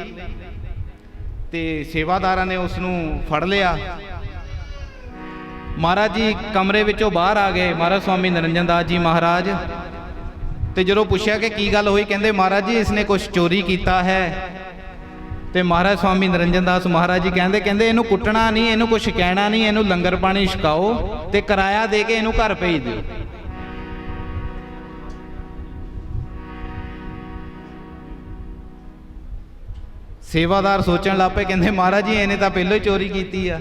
ਤੇ ਸੇਵਾਦਾਰਾਂ ਨੇ ਉਸ ਨੂੰ ਫੜ ਲਿਆ। ਮਹਾਰਾਜ ਜੀ ਕਮਰੇ ਵਿੱਚੋਂ ਬਾਹਰ ਆ ਗਏ, ਮਹਾਰਾਜ ਸਵਾਮੀ ਨਿਰੰਜਨ ਦਾਸ ਜੀ ਮਹਾਰਾਜ, ਤੇ ਜਦੋਂ ਪੁੱਛਿਆ ਕਿ ਕੀ ਗੱਲ ਹੋਈ, ਕਹਿੰਦੇ ਮਹਾਰਾਜ ਜੀ ਇਸਨੇ ਕੁਛ ਚੋਰੀ ਕੀਤਾ ਹੈ। ਤੇ ਮਹਾਰਾਜ ਸਵਾਮੀ ਨਿਰੰਜਨ ਦਾਸ ਮਹਾਰਾਜ ਜੀ ਕਹਿੰਦੇ ਇਹਨੂੰ ਕੁੱਟਣਾ ਨਹੀਂ, ਇਹਨੂੰ ਕੁਛ ਕਹਿਣਾ ਨਹੀਂ, ਇਹਨੂੰ ਲੰਗਰ ਪਾਣੀ ਛਕਾਓ ਤੇ ਕਿਰਾਇਆ ਦੇ ਕੇ ਇਹਨੂੰ ਘਰ ਭੇਜ ਦਿਓ। ਸੇਵਾਦਾਰ ਸੋਚਣ ਲੱਗ ਪਏ, ਕਹਿੰਦੇ ਮਹਾਰਾਜ ਜੀ ਇਹਨੇ ਤਾਂ ਪਹਿਲਾਂ ਹੀ ਚੋਰੀ ਕੀਤੀ ਆ।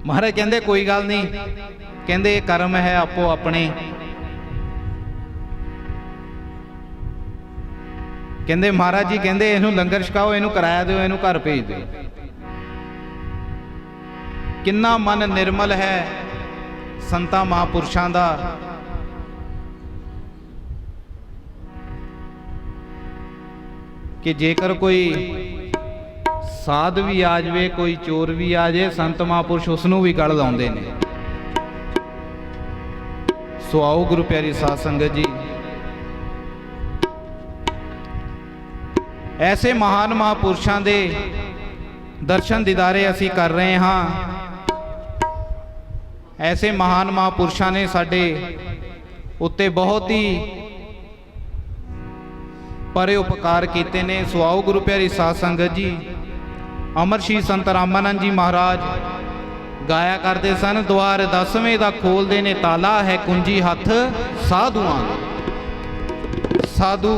ਮਹਾਰਾਜ ਕਹਿੰਦੇ ਕੋਈ ਗੱਲ ਨਹੀਂ, ਕਹਿੰਦੇ ਇਹ ਕਰਮ ਹੈ ਆਪੋ ਆਪਣੇ। ਕਹਿੰਦੇ ਮਹਾਰਾਜ ਜੀ ਕਹਿੰਦੇ ਇਹਨੂੰ ਲੰਗਰ ਛਕਾਓ, ਇਹਨੂੰ ਕਿਰਾਇਆ ਦਿਓ, ਇਹਨੂੰ ਘਰ ਭੇਜ ਦਿਓ। ਕਿੰਨਾ ਮਨ ਨਿਰਮਲ ਹੈ ਸੰਤਾਂ ਮਹਾਂਪੁਰਸ਼ਾਂ ਦਾ। ਕਿ ਜੇਕਰ ਕੋਈ ਸਾਧ ਵੀ ਆ ਜਾਵੇ, ਕੋਈ ਚੋਰ ਵੀ ਆ ਜਾਏ, ਸੰਤ ਮਹਾਂਪੁਰਸ਼ ਉਸ ਨੂੰ ਵੀ ਗਲ ਲਾਉਂਦੇ ਨੇ। ਸੋ ਆਓ ਗੁਰੂ ਪਿਆਰੀ ਸਾਧ ਸੰਗਤ ਜੀ, ਐਸੇ ਮਹਾਨ ਮਹਾਂਪੁਰਸ਼ਾਂ ਦੇ ਦਰਸ਼ਨ ਦੀਦਾਰੇ ਅਸੀਂ ਕਰ ਰਹੇ ਹਾਂ। ਐਸੇ ਮਹਾਨ ਮਹਾਂਪੁਰਸ਼ਾਂ ਨੇ ਸਾਡੇ ਉੱਤੇ ਬਹੁਤ ਹੀ ਪਰੇ ਉਪਕਾਰ ਕੀਤੇ ਨੇ। ਸੋ ਆਓ ਗੁਰੂ ਪਿਆਰੀ ਸਾਧ ਸੰਗਤ ਜੀ, ਅਮਰ ਸ਼੍ਰੀ ਸੰਤ ਰਾਮਾਨੰਦ ਜੀ ਮਹਾਰਾਜ ਗਾਇਆ ਕਰਦੇ ਸਨ, ਦੁਆਰ ਦਸਵੇਂ ਦਾ ਖੋਲਦੇ ਨੇ ਤਾਲਾ, ਹੈ ਕੁੰਜੀ ਹੱਥ ਸਾਧੂਆਂ ਦਾ। ਸਾਧੂ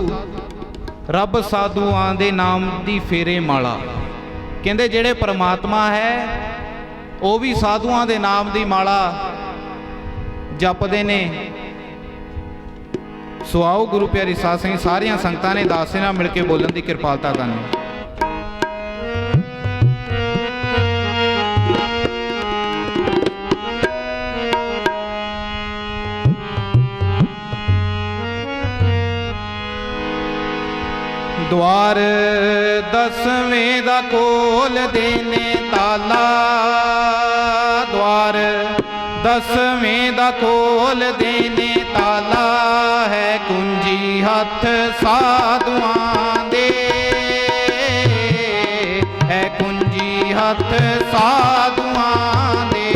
ਰੱਬ ਸਾਧੂਆਂ ਦੇ ਨਾਮ ਦੀ ਫੇਰੇ ਮਾਲਾ। ਕਹਿੰਦੇ ਜਿਹੜੇ ਪਰਮਾਤਮਾ ਹੈ ਉਹ ਵੀ ਸਾਧੂਆਂ ਦੇ ਨਾਮ ਦੀ ਮਾਲਾ ਜਪਦੇ ਨੇ। ਸੋ ਆਓ ਗੁਰੂ ਪਿਆਰੀ ਸਾਧ ਸੰਗਤ, ਸਾਰੀਆਂ ਸੰਗਤਾਂ ਨੇ ਦਾਸੇ ਨਾਲ ਮਿਲ ਕੇ ਬੋਲਣ ਦੀ ਕਿਰਪਾਲਤਾ ਕਰਨੀ। द्वार दसवें दा खोल देने ताला, द्वार दसवें दा खोल देने ताला, है कुंजी हथ साधुआं दे, है कुंजी हथ साधुआं दे।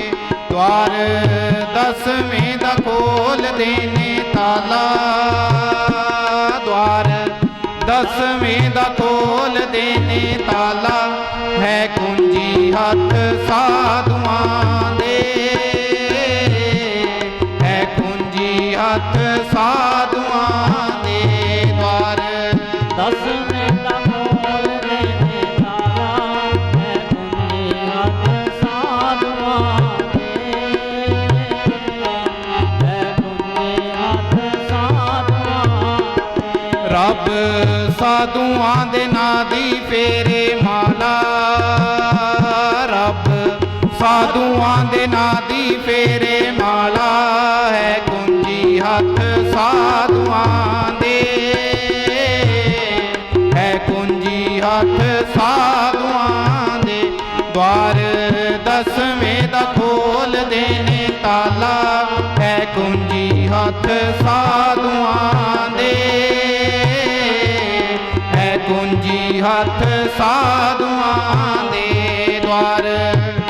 द्वार दसवें दा खोल देने ताला, द्वार दसवें दा खोल देने ताला, है कुंजी हथ साधुआं दे, है कुंजी हथ साधुआं दे। द्वार दसवें दा खोल देने ताला, है कुंजी हथ साधुआं दे, है कुंजी हथ साधुआं दे। रब साधुआं दे नां दी फेरे माला, रब साधुआं दे नां दी फेरे माला, है कुंजी हथ साधुआं दे, है कुंजी हथ साधुआं दे। द्वार दसवें दा खोल देने ताला, है कुंजी हथ साधुआं दे, कुंजी हथ साधुआं दे। द्वार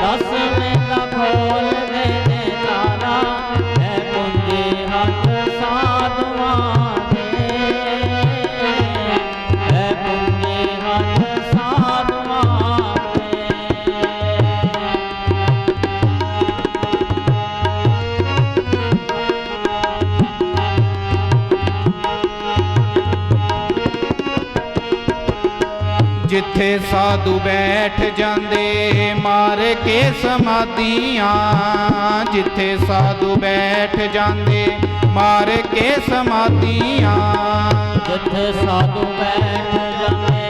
दसवें दा खोल देने ताला, है कुंजी हथ साधुआं दे, है कुंजी हथ साधुआं दे। जिथे साधु बैठ जांदे मार के समाधियां, जिथे साधु बैठ जांदे मार के समाधियां, जिथे साधु बैठ जांदे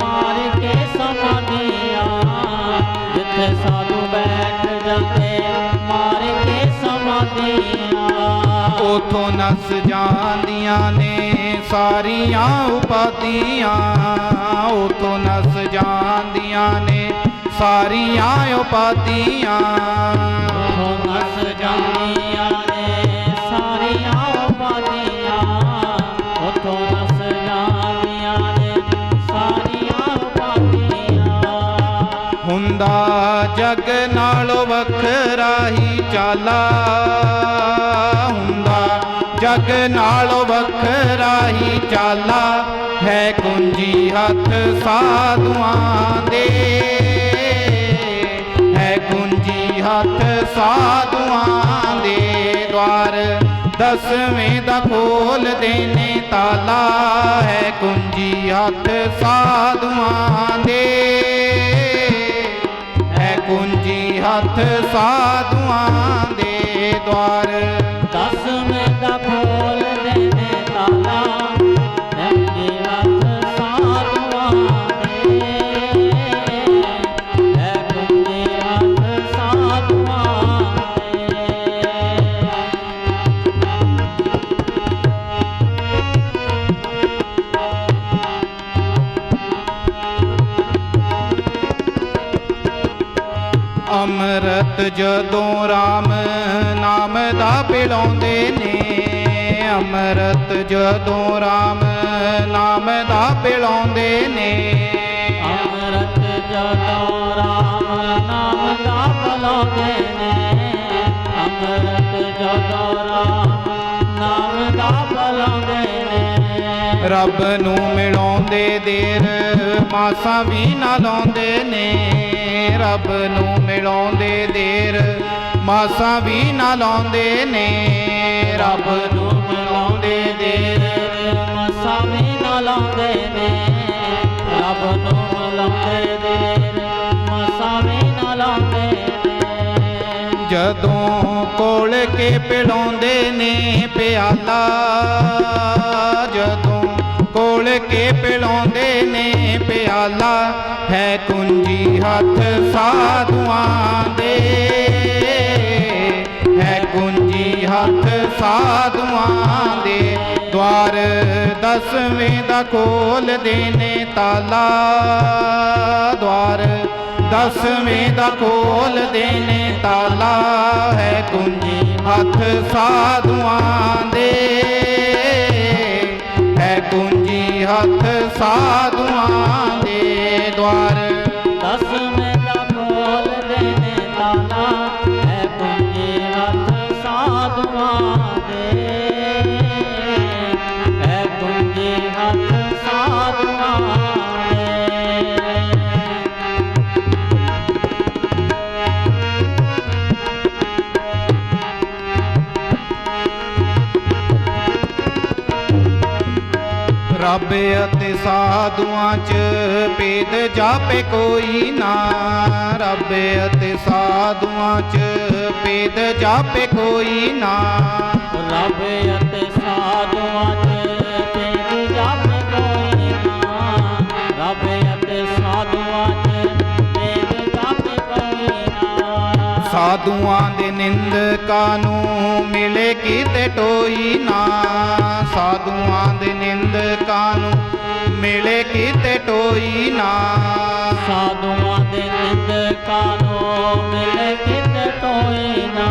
मार के समाधियां, जिथे साधु बैठ जांदे मार के समाधियां। उथों नस जांदियां ने सारियां उपाधियां, उथों नस जांदियां ने सारियां उपाधियां, उथों नस जांदियां ने सारियां उपाधियां, उथों नस जांदियां ने सारियां उपाधियां। हुंदा जग नालों वखरा ही चाला, हुंदा जग नालों वखरा ही चाला, है कुंजी हथ साधुआं दे, है कुंजी हथ साधुआं दे। द्वार दसवें दा खोल देने ताला, है कुंजी हथ साधुआं दे, है कुंजी हथ साधुआं दे। द्वार दसवें दा खोल देने ताला, है कुंजी हथ साधुआं दे, है कुंजी हथ साधुआं दे। अमृत जदों राम नाम दा पिलाउंदे ने, अमृत जदों राम नाम दा पिलाउंदे ने, अमृत जदों राम नाम दा पिलाउंदे ने, अमृत जदों राम नाम दा पिलाउंदे ने। ਰੱਬ ਨੂੰ ਮਿਲਾਉਂਦੇ ਦੇਰ ਮਾਸਾਂ ਵੀ ਨਾ ਲਾਉਂਦੇ ਨੇ। ਰੱਬ ਨੂੰ ਮਿਲਾਉਂਦੇ ਦੇਰ ਮਾਸਾਂ ਵੀ ਨਾ ਲਾਉਂਦੇ ਨੇ। ਰੱਬ ਨੂੰ ਮਿਲਾਉਂਦੇ ਦੇਰ ਮਾਸਾਂ ਵੀ ਨਾ ਲਾਉਂਦੇ ਨੇ। ਰੱਬ ਨੂੰ ਮਿਲਾਉਂਦੇ ਦੇਰ ਮਾਸਾਂ ਵੀ ਨਾ ਲਾਉਂਦੇ ਨੇ। ਜਦੋਂ ਕੋਲ ਕੇ ਪਿਲਾਉਂਦੇ ਨੇ ਪਿਆਲਾ, ਜਦੋਂ ਕੋਲ ਕੇ ਪਿਲਾਉਂਦੇ ਨੇ ਪਿਆਲਾ, ਹੈ ਕੁੰਜੀ ਹੱਥ ਸਾਧੂਆਂ ਦੇ। ਹੈ ਕੁੰਜੀ ਹੱਥ ਸਾਧੂਆਂ ਦੇ। ਦੁਆਰ ਦਸਵੇਂ ਦਾ ਖੋਲ੍ਹਦੇ ਨੇ ਤਾਲਾ। ਦੁਆਰ ਦਸਵੇਂ ਦਾ ਖੋਲ੍ਹਦੇ ਨੇ ਤਾਲਾ, ਹੈ ਕੁੰਜੀ ਹੱਥ ਸਾਧੂਆਂ ਦੇ। ਹੈ ਕੁੰਜੀ ਹੱਥ ਸਾਧੂਆਂ ਦੇ। ਦੁਆਰ ਦਸਵੇਂ ਦਾ ਖੋਲ੍ਹਦੇ ਨੇ ਤਾਲਾ, ਹੈ ਕੁੰਜੀ ਹੱਥ ਸਾਧੂਆਂ ਦੇ। ਹੈ ਕੁੰਜੀ ਹੱਥ ਸਾਧੂਆਂ ਦੇ। ਰੱਬ ਅਤੇ ਸਾਧੂਆਂ 'ਚ ਭੇਦ ਜਾਪੇ ਕੋਈ ਨਾ। ਰੱਬ ਅਤੇ ਸਾਧੂਆਂ 'ਚ ਭੇਦ ਜਾਪੇ ਕੋਈ ਨਾ। ਰੱਬ ਅਤੇ ਸਾਧੂਆਂ 'ਚ ਭੇਦ ਜਾਪੇ ਕੋਈ ਨਾ। ਰੱਬ ਅਤੇ ਸਾਧੂਆਂ 'ਚ ਭੇਦ ਜਾਪੇ ਕੋਈ ਨਾ। ਸਾਧੂਆਂ ਦੇ ਨਿੰਦਕਾਂ ਨੂੰ ਮਿਲੇ ਕਿਤੇ ਟੋਈ ਨਾ। ਸਾਧੂਆਂ ਦੇ ਨਿੰਦਕਾਂ ਨੂੰ ਮਿਲੇ ਕਿਤੇ ਟੋਈ ਨਾ। ਸਾਧੂਆਂ ਦੇ ਨਿੰਦਕਾਂ ਨੂੰ ਮਿਲੇ ਕਿਤੇ ਟੋਈ ਨਾ।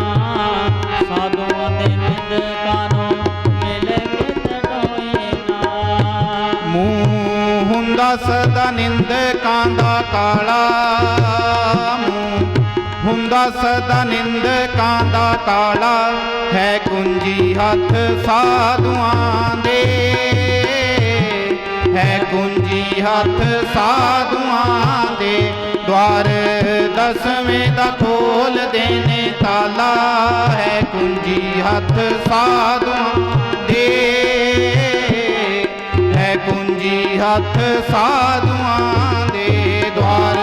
ਸਾਧੂਆਂ ਦੇ ਨਿੰਦਕਾਂ ਨੂੰ ਮਿਲੇ ਕਿਤੇ ਟੋਈ ਨਾ। ਮੂੰਹ ਹੁੰਦਾ ਸਦਾ ਨਿੰਦਕਾਂ ਦਾ ਕਾਲਾ। ਮੂੰਹ ਹੁੰਦਾ ਸਦਾ ਨਿੰਦਕਾਂ ਦਾ ਕਾਲਾ, ਹੈ ਕੁੰਜੀ ਹੱਥ ਸਾਧੂਆਂ ਦੇ। ਹੈ ਕੁੰਜੀ ਹੱਥ ਸਾਧੂਆਂ ਦੇ। ਦੁਆਰ ਦਸਵੇਂ ਦਾ ਖੋਲ੍ਹਦੇ ਨੇ ਤਾਲਾ, ਹੈ ਕੁੰਜੀ ਹੱਥ ਸਾਧੂਆਂ ਦੇ। ਹੈ ਕੁੰਜੀ ਹੱਥ ਸਾਧੂਆਂ ਦੇ। ਦੁਆਰ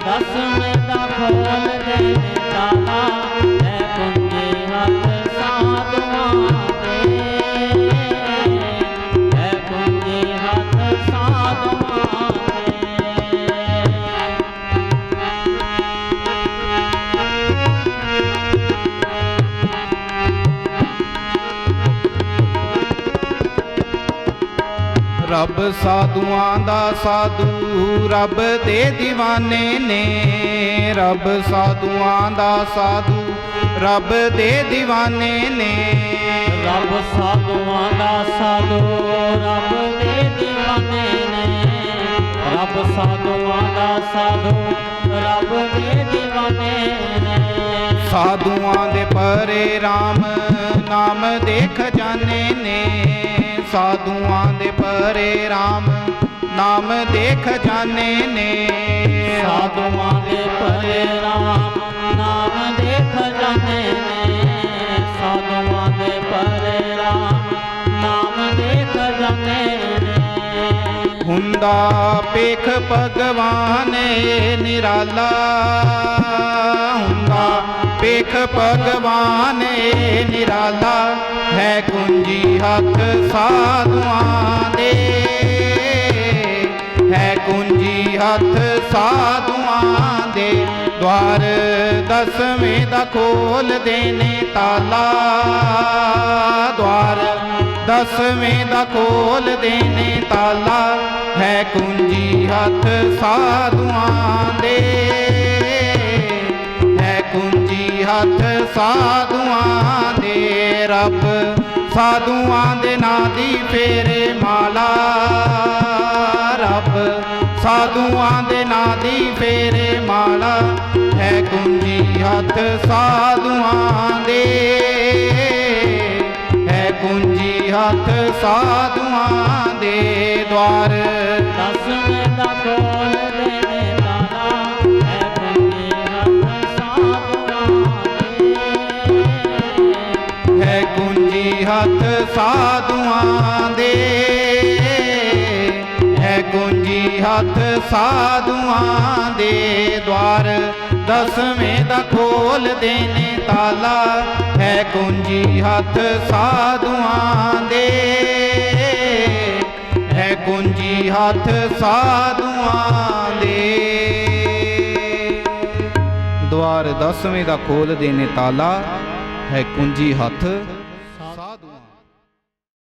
ਦਸਵੇਂ ਦਾ ਖੋਲ੍ਹਦੇ ਨੇ ਤਾਲਾ, ਹੈ ਕੁੰਜੀ ਹੱਥ ਸਾਧੂਆਂ ਦੇ। ਹੈ ਕੁੰਜੀ ਹੱਥ ਸਾਧੂਆਂ ਦੇ। ਰੱਬ ਸਾਧੂਆਂ ਦਾ ਸਾਧੂ ਰੱਬ ਦੇ دیਵਾਨੇ ਨੇ। ਰੱਬ ਸਾਧੂਆਂ ਦਾ ਸਾਧੂ ਰੱਬ ਦੇ دیਵਾਨੇ ਨੇ। ਰੱਬ ਸਾਧੂਆਂ ਦਾ ਸਾਧੂ ਰੱਬ ਦੇ دیਵਾਨੇ ਨੇ। ਰੱਬ ਸਾਧੂਆਂ ਦਾ ਸਾਧੂ ਰੱਬ ਦੇ دیਵਾਨੇ ਨੇ। ਸਾਧੂਆਂ ਦੇ ਪਰੇ RAM ਨਾਮ ਦੇ ਖਜ਼ਾਨੇ ਨੇ। ਸਾਧੂਆਂ ਦੇ ਪਰੇ RAM ਨਾਮ ਦੇ ਖਜ਼ਾਨੇ ਨੇ। ਸਾਧੂਆਂ ਦੇ ਪਰੇ RAM ਨਾਮ ਦੇ ਖਜ਼ਾਨੇ ਨੇ। ਸਾਧੂਆਂ ਦੇ ਪਰੇ RAM ਨਾਮ ਦੇ ਖਜ਼ਾਨੇ ਨੇ। ਹੁੰਦਾ ਪੇਖ ਭਗਵਾਨ ਨਿਰਾਲਾ। ਹੁੰਦਾ ਪੇਖ ਭਗਵਾਨ ਨਿਰਾਲਾ, ਹੈ ਕੁੰਜੀ ਹੱਥ ਸਾਧੂਆਂ ਦੇ। ਹੈ ਕੁੰਜੀ ਹੱਥ ਸਾਧੂਆਂ ਦੇ। ਦੁਆਰ ਦਸਵੇਂ ਦਾ ਖੋਲ੍ਹਦੇ ਨੇ ਤਾਲਾ। ਦੁਆਰ ਦਸਵੇਂ ਦਾ ਖੋਲ੍ਹਦੇ ਨੇ ਤਾਲਾ, ਹੈ ਕੁੰਜੀ ਹੱਥ ਸਾਧੂਆਂ ਦੇ। ਹੈ ਕੁੰਜੀ ਹੱਥ ਸਾਧੂਆਂ ਦੇ। ਰੱਬ ਸਾਧੂਆਂ ਦੇ ਨਾਂ ਦੀ ਫੇਰੇ ਮਾਲਾ। ਰੱਬ ਸਾਧੂਆਂ ਦੇ ਨਾਂ ਦੀ ਫੇਰੇ ਮਾਲਾ, ਹੈ ਕੁੰਜੀ ਹੱਥ ਸਾਧੂਆਂ ਦੇ। ਹੈ ਕੁੰਜੀ ਹੱਥ ਸਾਧੂਆਂ ਦੇ। ਸਾਧੂਆਂ ਦੇ ਦਵਾਰ ਦਸਵੇਂ ਦਾ ਖੋਲਦੇ ਨੇ ਤਾਲਾ ਹੈ ਕੁੰਜੀ ਹੱਥ ਸਾਧੂਆਂ ਦੇ ਹੈ ਕੁੰਜੀ ਹੱਥ ਸਾਧੂਆਂ ਦੇ ਦਵਾਰ ਦਸਵੇਂ ਦਾ ਖੋਲਦੇ ਨੇ ਤਾਲਾ ਹੈ ਕੁੰਜੀ ਹੱਥ